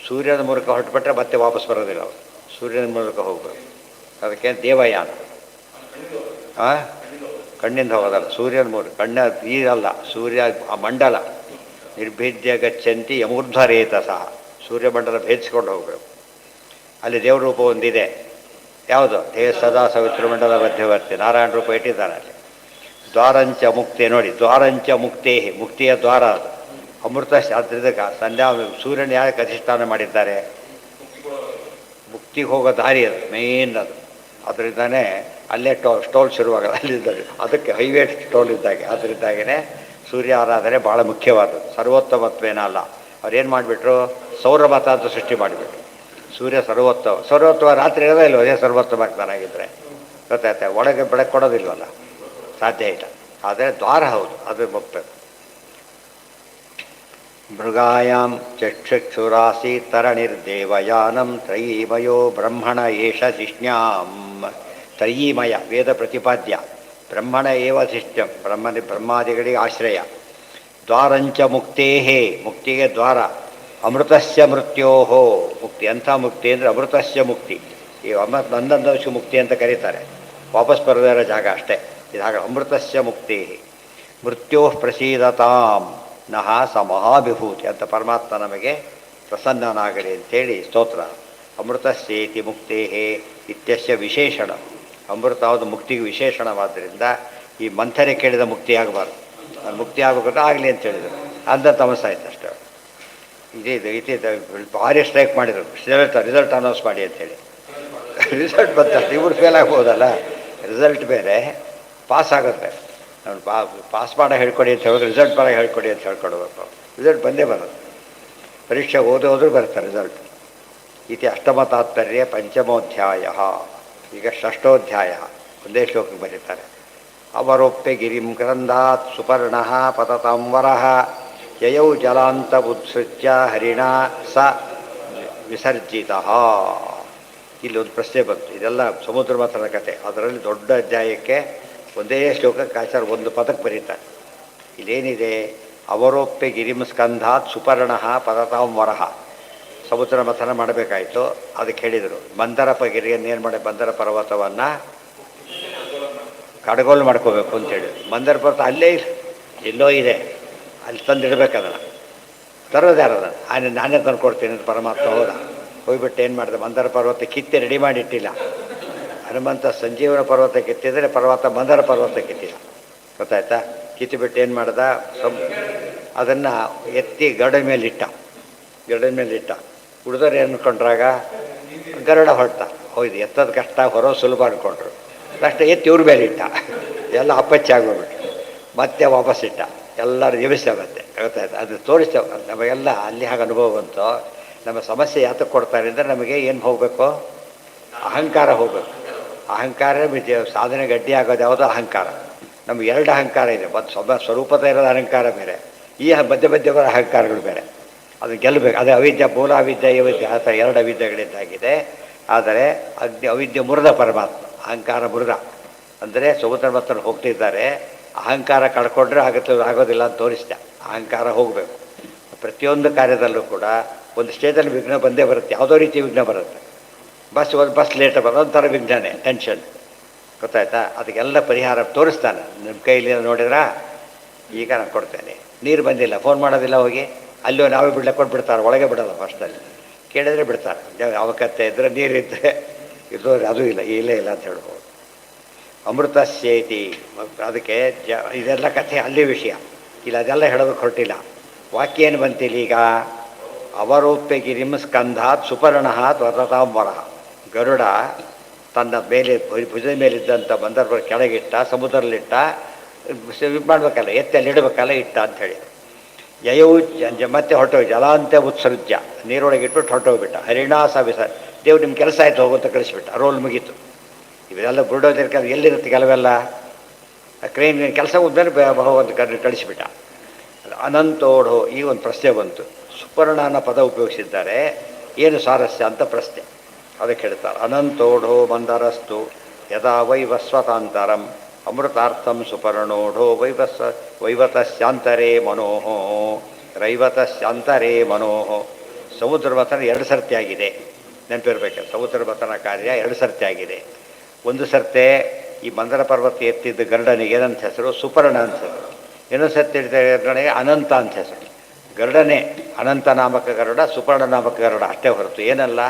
ಸೂರ್ಯನ ಮೂಲಕ ಹೊರಟುಬಿಟ್ರೆ ಮತ್ತೆ ವಾಪಸ್ ಬರೋದಿಲ್ಲ ಅವರು. ಸೂರ್ಯನ ಮೂಲಕ ಹೋಗಬೇಕು. ಅದಕ್ಕೆ ದೇವಯಾನ. ಹಾಂ, ಕಣ್ಣಿಂದ ಹೋಗೋದಲ್ಲ, ಸೂರ್ಯನ ಮೂಲಕ. ಕಣ್ಣ ನೀರಲ್ಲ, ಸೂರ್ಯ ಆ ಮಂಡಲ ನಿರ್ಭೇದ್ಯ ಗಚ್ಚಂತಿ ಯಮೂರ್ಧ್ವರೇತ ಸಹ, ಸೂರ್ಯಮಂಡಲ ಭೇದಿಸ್ಕೊಂಡು ಹೋಗಬೇಕು. ಅಲ್ಲಿ ದೇವ್ರ ರೂಪ ಒಂದಿದೆ. ಯಾವುದು? ದೇಹ ಸದಾ ಸವಿತೃಮಂಡಲ ಮಧ್ಯವರ್ತಿ, ನಾರಾಯಣ ರೂಪ ಇಟ್ಟಿದ್ದಾನೆ ಅಲ್ಲಿ. ದ್ವಾರಂಚ ಮುಕ್ತಿ ನೋಡಿ, ದ್ವಾರಂಚ ಮುಕ್ತೇ, ಮುಕ್ತಿಯ ದ್ವಾರ ಅದು. ಅಮೃತ ಶಾಸ್ತ್ರದ ಸಂಧ್ಯಾ ಸೂರ್ಯನ ಯಾಕೆ ಅಧಿಷ್ಠಾನ ಮಾಡಿದ್ದಾರೆ? ಮುಕ್ತಿಗೆ ಹೋಗೋ ದಾರಿ ಅದು, ಮೇನ್ ಅದು. ಅದರಿಂದಾನೇ ಅಲ್ಲೇ ಸ್ಟೋಲ್ ಶುರುವಾಗಲ್ಲ, ಅಲ್ಲಿದ್ದಾಗ ಅದಕ್ಕೆ ಹೈವೇ ಸ್ಟೋಲ್ ಇದ್ದಾಗೆ. ಅದರಿಂದಾಗೇ ಸೂರ್ಯ ಆರಾಧನೆ ಭಾಳ ಮುಖ್ಯವಾದದ್ದು. ಸರ್ವೋತ್ತಮತ್ವೇನ ಅಲ್ಲ. ಅವ್ರೇನು ಮಾಡಿಬಿಟ್ರು? ಸೌರಮತ ಅಂತ ಸೃಷ್ಟಿ ಮಾಡಿಬಿಟ್ರು. ಸೂರ್ಯ ಸರ್ವೋತ್ತಮ. ಸರ್ವೋತ್ತಮ ರಾತ್ರಿ ಇರೋದೇ ಇಲ್ವ? ಅದೇ ಸರ್ವೋತ್ತಮ ಆಗ್ತಾನಾಗಿದ್ದರೆ ಗೊತ್ತಾಯ್ತಾ? ಒಳಗೆ ಬೆಳಕು ಕೊಡೋದಿಲ್ವಲ್ಲ, ಸಾಧ್ಯ ಇಲ್ಲ. ಆದರೆ ದ್ವಾರ ಹೌದು, ಅದು ಹೋಗ್ಬೇಕು. ಮೃಗಾಯಾಂ ಚಕ್ಷುರಾಸಿ ತರಣಿರ್ದೇವಯಾನಂ ತ್ರಯೀಮಯೋ ಬ್ರಹ್ಮಣ ಏಷ ಶಿಷ್ಣ್ಯಾಂ. ತ್ರಯೀಮಯ ವೇದ ಪ್ರತಿಪಾದ್ಯ, ಬ್ರಹ್ಮಣ ಏವ ಶಿಷ್ಟ್ಯಂ, ಬ್ರಹ್ಮಾದಿಗಳಿಗೆ ಆಶ್ರಯ. ದ್ವಾರಂಚ ಮುಕ್ತೇಹೇ, ಮುಕ್ತಿಗೆ ದ್ವಾರ. ಅಮೃತಸ್ಯ ಮೃತ್ಯೋಹೋ, ಮುಕ್ತಿ ಅಂಥ ಮುಕ್ತಿ ಅಂದರೆ ಅಮೃತಸ್ಯ ಮುಕ್ತಿ. ಈ ನಂದಂದಶು ಮುಕ್ತಿ ಅಂತ ಕರೀತಾರೆ, ವಾಪಸ್ ಬರದೇ ಇರೋ ಜಾಗ ಅಷ್ಟೇ. ಇದಾಗ ಅಮೃತಸ್ಯ ಮುಕ್ತಿ. ಮೃತ್ಯೋ ಪ್ರಸೀದತಾಂ ನಹ ಸ ಮಹಾವಿಭೂತಿ ಅಂತ ಪರಮಾತ್ಮ ನಮಗೆ ಪ್ರಸನ್ನನಾಗಲಿ ಅಂತೇಳಿ ಸ್ತೋತ್ರ. ಅಮೃತಸ್ಯೇತಿ ಮುಕ್ತೇ ಇತ್ಯಸ್ಯ ವಿಶೇಷಣ. ಅಮೃತ ಯಾವುದು ಮುಕ್ತಿಗೆ ವಿಶೇಷಣವಾದ್ದರಿಂದ ಈ ಮಂಥರೆ ಕೇಳಿದ ಮುಕ್ತಿ ಆಗಬಾರ್ದು. ಅದು ಮುಕ್ತಿ ಆಗಬೇಕಂದ್ರೆ ಆಗಲಿ ಅಂತ ಹೇಳಿದರು. ಅಂತ ತಮಸಾಯ್ತು ಅಷ್ಟೇ. ಇದೇ ಭಾರಿ ಸ್ಟ್ರೈಕ್ ಮಾಡಿದರು. ರಿಸಲ್ಟ್ ಅನೌನ್ಸ್ ಮಾಡಿ ಅಂತೇಳಿ. ರಿಸಲ್ಟ್ ಬಂತಷ್ಟು ಇವ್ರು ಫೇಲ್ ಆಗ್ಬೋದಲ್ಲ, ರಿಸಲ್ಟ್ ಬೇರೆ, ಪಾಸ್ ಆಗೋದು ಬೇರೆ. ನಾನು ಪಾಸ್ ಮಾಡೋ ಹೇಳ್ಕೊಡಿ ಅಂತ ಹೇಳಿದ್ರೆ ರಿಸಲ್ಟ್ ಮಾಡೋ ಹೇಳ್ಕೊಡಿ ಅಂತ ಹೇಳ್ಕೊಡ್ಬೇಕು. ರಿಸಲ್ಟ್ ಬಂದೇ ಬರೋದು. ಪರೀಕ್ಷೆ ಓದೋದ್ರೂ ಬರುತ್ತೆ ರಿಸಲ್ಟ್. ಇತಿ ಅಷ್ಟಮ ತಾತ್ಪರ್ಯ ಪಂಚಮೋಧ್ಯಾಯ. ಈಗ ಷಷ್ಠೋಧ್ಯಾಯ ಒಂದೇ ಶ್ಲೋಕಕ್ಕೆ ಬರೀತಾರೆ. ಅವರೋಪ್ಯ ಗಿರಿಂ ಕ್ರಂದಾತ್ ಸುಪರ್ಣ ಪತತಾಂವರಃ ಯಯೌ ಜಲಾಂತ ಉತ್ಸೃಜ್ಯ ಹರಿಣ ಸ ವಿಸರ್ಜಿತ. ಇಲ್ಲೊಂದು ಪ್ರಶ್ನೆ ಬಂತು. ಇದೆಲ್ಲ ಸಮುದ್ರ ಮಂಥನದ ಕಥೆ. ಅದರಲ್ಲಿ ದೊಡ್ಡ ಅಧ್ಯಾಯಕ್ಕೆ ಒಂದೇ ಶ್ಲೋಕಕ್ಕೆ ಆಚಾರ ಒಂದು ಪದಕ್ಕೆ ಬರೀತಾರೆ. ಇಲ್ಲೇನಿದೆ? ಅವರೋಪ್ಯ ಗಿರಿಂ ಸ್ಕಂಧಾತ್ ಸುಪರ್ಣ ಪತತಾಂವರಃ. ಸಮುದ್ರ ಮಂಥನ ಮಾಡಬೇಕಾಯಿತು. ಅದಕ್ಕೆ ಹೇಳಿದರು ಮಂದರಪ ಗಿರಿಯನ್ನು ಏನು ಮಾಡಿ, ಮಂದರ ಪರ್ವತವನ್ನು ಕಡಗೋಲು ಮಾಡ್ಕೋಬೇಕು ಅಂತೇಳಿ. ಮಂದರ ಪರ್ವತ ಅಲ್ಲೇ ಎಲ್ಲೋ ಇದೆ, ಅಲ್ಲಿ ತಂದಿಡ್ಬೇಕು. ಅದನ್ನು ತರೋದು ಯಾರು? ಅದನ್ನು ನಾನೇ ತಂದು ಕೊಡ್ತೀನಿ ಅಂತ ಪರಮಾತ್ಮ ಹೋದ. ಹೋಗ್ಬಿಟ್ಟು ಏನು ಮಾಡಿದೆ? ಮಂದರ ಪರ್ವತ ಕಿತ್ತಿ ರೆಡಿ ಮಾಡಿಟ್ಟಿಲ್ಲ. ಹನುಮಂತ ಸಂಜೀವನ ಪರ್ವತ ಕಿತ್ತಿದರೆ ಪರ್ವತ ಮಂದರ ಪರ್ವತ ಕಿತ್ತಿಲ್ಲ. ಗೊತ್ತಾಯ್ತಾ? ಕಿತ್ತಿಬಿಟ್ಟು ಏನು ಮಾಡ್ದ? ಅದನ್ನು ಎತ್ತಿ ಗರುಡ ಮೇಲಿಟ್ಟ. ಉಳಿದವ್ರು ಏನು ಅಂದ್ಕೊಂಡ್ರಾಗ ಗರುಡ ಹೊರಟ. ಹೋಯ್ದು ಎತ್ತದ ಕಷ್ಟ, ಹೊರೋ ಸುಲಭ ಅಂದ್ಕೊಂಡ್ರು. ಕಷ್ಟ ಎತ್ತಿ ಇವ್ರ ಮೇಲೆ ಇಟ್ಟ. ಎಲ್ಲ ಅಪ್ಪಚ್ಚಿ ಆಗೋಗ್ಬಿಟ್ರು. ಮತ್ತೆ ವಾಪಸ್ ಇಟ್ಟ. ಎಲ್ಲರೂ ಎಬ್ಬಿಸ ಮತ್ತೆ. ಗೊತ್ತಾಯ್ತು? ಅದು ತೋರಿಸ್ತೇವೆ ನಮಗೆಲ್ಲ. ಅಲ್ಲಿ ಹಾಗೆ ಅನುಭವ ಬಂತು. ನಮ್ಮ ಸಮಸ್ಯೆ ಯಾತಕ್ಕೆ ಕೊಡ್ತಾರೆ ಅಂದರೆ ನಮಗೆ ಏನು ಹೋಗಬೇಕು? ಅಹಂಕಾರ ಹೋಗಬೇಕು. ಅಹಂಕಾರ ಸಾಧನೆ ಗಡ್ಡಿ ಆಗೋದು ಯಾವುದೋ ಅಹಂಕಾರ. ನಮ್ಗೆ ಎರಡು ಅಹಂಕಾರ ಇದೆ. ಒಂದು ಸ್ವರೂಪದ ಇರೋದು ಅಹಂಕಾರ ಬೇರೆ, ಈ ಮಧ್ಯ ಬರೋ ಅಹಂಕಾರಗಳು ಬೇರೆ. ಅದು ಗೆಲ್ಲಬೇಕು. ಅದೇ ಅವಿದ್ಯೆ, ಮೂಲ ಅವಿದ್ಯೆ, ಅವಿದ್ಯೆ, ಆ ಥರ ಎರಡು ಅವಿದ್ಯೆಗಳಿದ್ದಾಗಿದೆ. ಆದರೆ ಅವಿದ್ಯೆ ಮುರಿದ ಪರಮಾತ್ಮ, ಅಹಂಕಾರ ಮುರಿದ. ಅಂದರೆ ಸಮುದ್ರ ಮಂಥನ ಹೋಗ್ತಿದ್ದಾರೆ. ಅಹಂಕಾರ ಕಳ್ಕೊಂಡ್ರೆ ಆಗೋದಿಲ್ಲ ಅಂತ ತೋರಿಸ್ದ. ಅಹಂಕಾರ ಹೋಗಬೇಕು. ಪ್ರತಿಯೊಂದು ಕಾರ್ಯದಲ್ಲೂ ಕೂಡ ಒಂದು ಸ್ಟೇಜಲ್ಲಿ ವಿಘ್ನ ಬಂದೇ ಬರುತ್ತೆ. ಯಾವುದೋ ರೀತಿ ವಿಘ್ನ ಬರುತ್ತೆ. ಬಸ್ ಲೇಟ್ ಬರೋದು ಒಂಥರ ವಿಘ್ನನೇ, ಟೆನ್ಷನ್. ಗೊತ್ತಾಯ್ತಾ? ಅದಕ್ಕೆಲ್ಲ ಪರಿಹಾರ ತೋರಿಸ್ತಾನೆ. ನಿಮ್ಮ ಕೈಲಿ ನೋಡಿದ್ರಾ? ಈಗ ನಾನು ಕೊಡ್ತೇನೆ. ನೀರು ಬಂದಿಲ್ಲ, ಫೋನ್ ಮಾಡೋದಿಲ್ಲ. ಹೋಗಿ ಅಲ್ಲೂ ನಾವೇ ಬಿಡ್ಲಿಕ್ಕೆ ಕೊಟ್ಬಿಡ್ತಾರೆ. ಒಳಗೆ ಬಿಡೋಲ್ಲ. ಫಸ್ಟಲ್ಲಿ ಕೇಳಿದ್ರೆ ಬಿಡ್ತಾರೆ. ಅವಕತ್ತೆ ಇದ್ದರೆ ನೀರಿದ್ದರೆ ಇದು ಅದು ಇಲ್ಲ, ಇಲ್ಲೇ ಇಲ್ಲ ಅಂತ ಹೇಳ್ಬೋದು. ಅಮೃತ ಸೇತಿ. ಅದಕ್ಕೆ ಇದೆಲ್ಲ ಕಥೆ ಅಲ್ಲಿ ವಿಷಯ. ಇಲ್ಲ ಅದೆಲ್ಲ ಹೇಳೋದಕ್ಕೆ ಹೊರಟಿಲ್ಲ. ವಾಕ್ಯ ಏನು ಬಂತಿಲ್ಲ ಈಗ? ಅವರೋಪ್ಯ ಗಿರಿಂ ಸ್ಕಂಧಾತ್ ಸುಪರ್ಣ ತ್ವತತಾಂಬರ. ಗರುಡ ತನ್ನ ಮೇಲೆ ಭುಜದ ಮೇಲಿದ್ದಂಥ ಬಂದರ ಕೆಳಗಿಟ್ಟ, ಸಮುದ್ರದಲ್ಲಿಟ್ಟ. ಇದು ಮಾಡಬೇಕಲ್ಲ, ಎತ್ತಲ್ಲಿ ಇಡಬೇಕಲ್ಲ, ಇಟ್ಟ ಅಂಥೇಳಿ. ಯಯೌ ಮತ್ತೆ ಹೊರಟೋಗಿ ಜಲಾಂತ ಉತ್ಸೃಜ್ಯ, ನೀರೊಳಗಿಟ್ಟು ಹೊರಟೋಗ್ಬಿಟ್ಟ. ಹರಿಣಾಸ ವಿಸರ್. ದೇವ್ರು ನಿಮ್ಮ ಕೆಲಸ ಆಯಿತು ಹೋಗುವಂತ ಕಳಿಸ್ಬಿಟ್ಟ. ರೋಲ್ ಮುಗೀತು. ಇವೆಲ್ಲ ಬುಲ್ಡೋಜರ್ ಕೆಲಸ ಎಲ್ಲಿರುತ್ತೆ? ಕೆಲವೆಲ್ಲ ಕ್ರೇನ್ ಕೆಲಸ ಉದ್ಮೇಲೆ ಹೋಗುವಂತ ಕಳಿಸಿಬಿಟ್ಟ. ಅನಂತೋಢೋ. ಈಗ ಒಂದು ಪ್ರಶ್ನೆ ಬಂತು. ಸುಪರ್ಣ ಅನ್ನೋ ಪದ ಉಪಯೋಗಿಸಿದ್ದಾರೆ. ಏನು ಸ್ವಾರಸ್ಯ ಅಂತ ಪ್ರಶ್ನೆ. ಅದಕ್ಕೆ ಹೇಳ್ತಾರೆ, ಅನಂತೋಢೋ ಮಂದರಸ್ತು ಯದಾ ವೈವಸ್ವತಾಂತರಂ ಅಮೃತಾರ್ಥಂ ಸುಪರ್ಣೋಢೋ ವೈವತಶ್ಯಾಂತರೇ ಮನೋಹೋ ರೈವತಶ್ಯಾಂತರೇ ಮನೋಹೋ. ಸಮುದ್ರ ಮಂಥನ ಎರಡು ಸರ್ತಿ ಆಗಿದೆ. ನೆನಪಿರ್ಬೇಕು. ಸಮುದ್ರ ಮಥನ ಕಾರ್ಯ 2 ಸರ್ತಿ ಆಗಿದೆ. ಒಂದು ಸರ್ತೆ ಈ ಮಂದರ ಪರ್ವತ ಎತ್ತಿದ್ದ ಗರುಡನಿಗೆ ಏನಂತ ಹೆಸರು? ಸುಪರ್ಣ ಅಂತ ಹೆಸರು. ಇನ್ನೊಂದು ಸರ್ತಿ ಗರುಡನಿಗೆ ಅನಂತ ಅಂತ ಹೆಸರು. ಗರುಡನೇ ಅನಂತ ನಾಮಕ ಗರುಡ, ಸುಪರ್ಣ ನಾಮಕ ಗರುಡ ಅಷ್ಟೇ ಹೊರತು ಏನಲ್ಲ,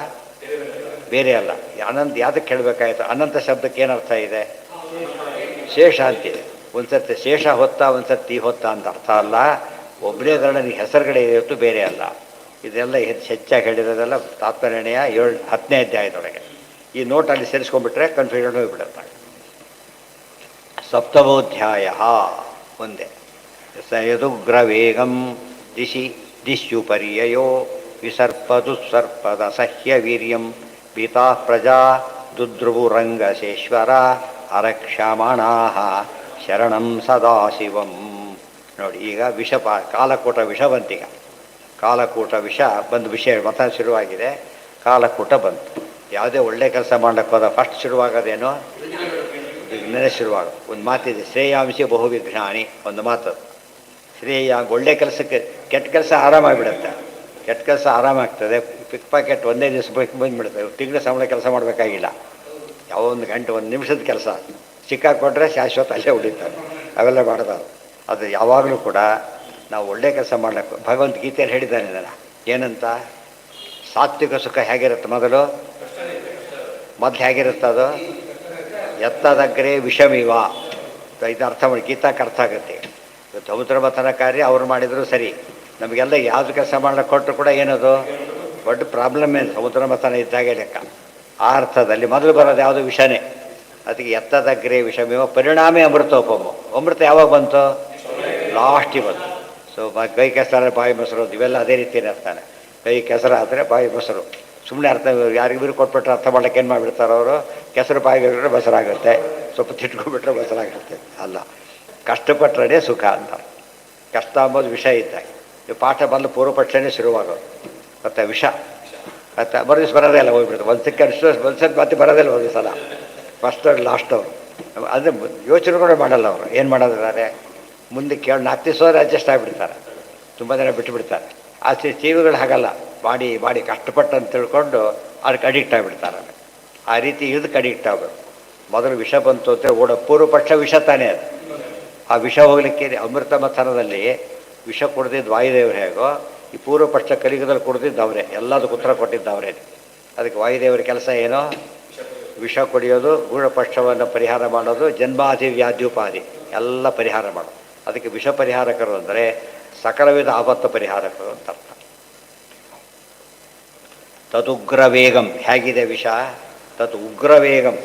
ಬೇರೆ ಅಲ್ಲ. ಅನಂತ ಯಾವುದಕ್ಕೆ ಹೇಳಬೇಕಾಯ್ತು? ಅನಂತ ಶಬ್ದಕ್ಕೆ ಏನರ್ಥ ಇದೆ? ಶೇಷ ಅಂತಿದೆ. ಒಂದು ಸರ್ತಿ ಶೇಷ ಹೊತ್ತ, ಒಂದು ಸರ್ತಿ ಹೊತ್ತ ಅಂತ ಅರ್ಥ ಅಲ್ಲ. ಒಬ್ಬನೇ ಗರುಡನಿಗೆ ಹೆಸರುಗಳೇ ಇವತ್ತು ಬೇರೆ ಅಲ್ಲ. ಇದೆಲ್ಲ ಹೆಚ್ಚಾಗಿ ಹೇಳಿರೋದೆಲ್ಲ ತಾತ್ಪರ್ಯಣೆಯ 10ನೇ ಅಧ್ಯಾಯದೊಳಗೆ. ಈ ನೋಟಲ್ಲಿ ಸೇರಿಸ್ಕೊಂಡ್ಬಿಟ್ರೆ ಕನ್ಫ್ಯೂಷನ್ ಹೋಗಿಬಿಡುತ್ತೆ. ಸಪ್ತಮೋಧ್ಯಾಯ ಒಂದೇ. ಯದುಗ್ರವೇಗಂ ದಿಶಿ ದಿಶ್ಯುಪರ್ಯಯೋ ವಿಸರ್ಪದುತ್ಸರ್ಪದ ಸಹ್ಯ ವೀರ್ಯಂ ಪೀತಾ ಪ್ರಜಾ ದುದ್ರುವುರಂಗಶೇಶ್ವರ ಅರಕ್ಷಮಾಣಾ ಶರಣಂ ಸದಾಶಿವಂ. ನೋಡಿ, ಈಗ ಕಾಲಕೂಟ ವಿಷ ಬಂತೀಗ. ಕಾಲಕೂಟ ವಿಷ ಬಂದು ವಿಷಯ ಮತ ಶುರುವಾಗಿದೆ. ಕಾಲಕೂಟ ಬಂತು. ಯಾವುದೇ ಒಳ್ಳೆ ಕೆಲಸ ಮಾಡ್ಲಿಕ್ಕೆ ಹೋದ ಫಸ್ಟ್ ಶುರುವಾಗೋದೇನೋ ವಿಘ್ನೇ ಶುರುವಾಗ. ಒಂದು ಮಾತಿದೆ, ಶ್ರೇಯಾಂಶಿ ಬಹು ವಿಘ್ನಾನಿ. ಒಂದು ಮಾತು, ಒಳ್ಳೆ ಕೆಲಸಕ್ಕೆ ಕೆಟ್ಟ ಕೆಲಸ ಆರಾಮಾಗಿಬಿಡುತ್ತೆ. ಕೆಟ್ಟ ಕೆಲಸ ಆರಾಮಾಗ್ತದೆ. ಪಿಕ್ ಪಾಕೆಟ್ ಒಂದೇ ದಿವಸ ಬಂದುಬಿಡುತ್ತೆ. ತಿಂಗಳ ಸಂಬಳ ಕೆಲಸ ಮಾಡಬೇಕಾಗಿಲ್ಲ. ಯಾವ ಒಂದು ಗಂಟೆ, ಒಂದು ನಿಮಿಷದ ಕೆಲಸ ಸಿಕ್ಕಾಕೊಂಡ್ರೆ ಶಾಶ್ವತ ಅಲ್ಲೇ ಉಳಿತಾರೆ. ಅವೆಲ್ಲ ಮಾಡಬಾರ್ದು. ಅದು ಯಾವಾಗಲೂ ಕೂಡ ನಾವು ಒಳ್ಳೆ ಕೆಲಸ ಮಾಡಬೇಕು. ಭಗವಂತ ಗೀತೆಯಲ್ಲಿ ಹೇಳಿದ್ದಾನೆ ಇದನ್ನು. ಏನಂತ? ಸಾತ್ವಿಕ ಸುಖ ಹೇಗಿರುತ್ತೆ? ಮೊದಲು ಹೇಗಿರುತ್ತೆ ಅದು? ಎತ್ತದಗ್ರೆ ವಿಷಮಿವ. ಇದು ಅರ್ಥ ಮಾಡಿ, ಗೀತಾಕ್ಕೆ ಅರ್ಥ ಆಗುತ್ತೆ. ಸಮುದ್ರ ಮಥನ ಕಾರ್ಯ ಅವ್ರು ಮಾಡಿದರೂ ಸರಿ. ನಮಗೆಲ್ಲ ಯಾವುದು ಕೆಲಸ ಮಾಡ್ಲಿಕ್ಕೆ ಕೊಟ್ಟರು ಕೂಡ ಏನದು ದೊಡ್ಡ ಪ್ರಾಬ್ಲಮ್ ಏನು? ಸಮುದ್ರ ಮಥನ ಇದ್ದಾಗೆ ಲೆಕ್ಕ. ಆ ಅರ್ಥದಲ್ಲಿ ಮೊದಲು ಬರೋದು ಯಾವುದು? ವಿಷನೇ. ಅದಕ್ಕೆ ಎತ್ತದಗ್ರೆ ವಿಷಮಿವ ಪರಿಣಾಮೇ ಅಮೃತೋಪಮ. ಅಮೃತ ಯಾವಾಗ ಬಂತು? ಲಾಸ್ಟಿಗೆ ಬಂತು. ಸೊ ಕೈ ಕೆಸರಾದರೆ ಬಾಯಿ ಮೊಸರು, ಇವೆಲ್ಲ ಅದೇ ರೀತಿಯೇ ಅರ್ಥನೇ. ಕೈ ಕೆಸರಾದರೆ ಬಾಯಿ ಮೊಸರು. ಸುಮ್ಮನೆ ಅರ್ಥ ಯಾರಿಗಿರು ಕೊಟ್ಬಿಟ್ರೆ ಅರ್ಥ ಮಾಡ್ಲಿಕ್ಕೆ ಏನು ಮಾಡಿಬಿಡ್ತಾರೆ ಅವರು? ಕೆಸರು ಬಾಯಿಗೆ ಬಿಟ್ಟರೆ ಮೊಸರಾಗುತ್ತೆ, ಸ್ವಲ್ಪ ತಿಟ್ಕೊಂಡ್ಬಿಟ್ರೆ ಮೊಸರಾಗುತ್ತೆ. ಅಲ್ಲ, ಕಷ್ಟಪಟ್ಟರೆ ಸುಖ ಅಂತ. ಕಷ್ಟ ಅಂಬೋದು ವಿಷ ಇದ್ದಾಗ. ನೀವು ಪಾಠ ಬಂದು ಪೂರ್ವಪಕ್ಷನೇ ಶುರುವಾಗೋದು. ಮತ್ತು ವಿಷ ಮತ್ತು ದಿವಸ ಬರೋದೇ ಇಲ್ಲ, ಹೋಗ್ಬಿಡ್ತಾರೆ. ಒಂದು ಸತಿ ಮತ್ತೆ ಬರೋದೇ ಇಲ್ಲ ಒಂದು ಸಲ. ಫಸ್ಟ್ ಲಾಸ್ಟ್ ಅವರು ಅಂದರೆ ಯೋಚನೆ ಕೂಡ ಮಾಡಲ್ಲ ಅವರು. ಏನು ಮಾಡೋದಿದ್ದಾರೆ? ಮುಂದೆ 4 ದಿವಸ ಅಡ್ಜಸ್ಟ್ ಆಗಿಬಿಡ್ತಾರೆ. ತುಂಬ ಜನ ಬಿಟ್ಟುಬಿಡ್ತಾರೆ. ಆ ಜೀವಿಗಳು ಹಾಗಲ್ಲ. ಬಾಡಿ ಕಷ್ಟಪಟ್ಟು ಅಂತ ತಿಳ್ಕೊಂಡು ಅದಕ್ಕೆ ಅಡಿಕ್ಟ್ ಆಗಿಬಿಡ್ತಾರೆ. ಆ ರೀತಿ ಇದಕ್ಕೆ ಅಡಿಕ್ಟ್ ಆಗಬೇಕು. ಮೊದಲು ವಿಷ ಬಂತು ಅಂತ ಪೂರ್ವಪಕ್ಷ ವಿಷ ತಾನೇ ಅದು. ಆ ವಿಷ ಹೋಗಲಿಕ್ಕೆ ಅಮೃತ ಮಥನದಲ್ಲಿ ವಿಷ ಕುಡ್ದಿದ್ದು ವಾಯುದೇವರು ಹೇಗೋ, ಈ ಪೂರ್ವಪಕ್ಷ ಕಲಿಯುಗದಲ್ಲಿ ಕುಡ್ದಿದ್ದು ಅವರೇ. ಎಲ್ಲದಕ್ಕೂ ಉತ್ತರ ಕೊಟ್ಟಿದ್ದು ಅವರೇ. ಅದಕ್ಕೆ ವಾಯುದೇವರ ಕೆಲಸ ಏನೋ ವಿಷ ಕುಡಿಯೋದು, ಗೂಢಪಕ್ಷವನ್ನು ಪರಿಹಾರ ಮಾಡೋದು, ಜನ್ಮಾದಿ ವ್ಯಾಧ್ಯುಪಾದಿ ಎಲ್ಲ ಪರಿಹಾರ ಮಾಡೋದು. ಅದಕ್ಕೆ ವಿಷ ಪರಿಹಾರಕರು ಅಂದರೆ ಸಕಲ ವಿಧ ಆಪತ್ತು ಪರಿಹಾರಕರು ಅಂತ ಅರ್ಥ. ತದುಗ್ರವೇಗಂ ಹೇಗಿದೆ ವಿಷ? ತತ್ ಉಗ್ರವೇಗಂ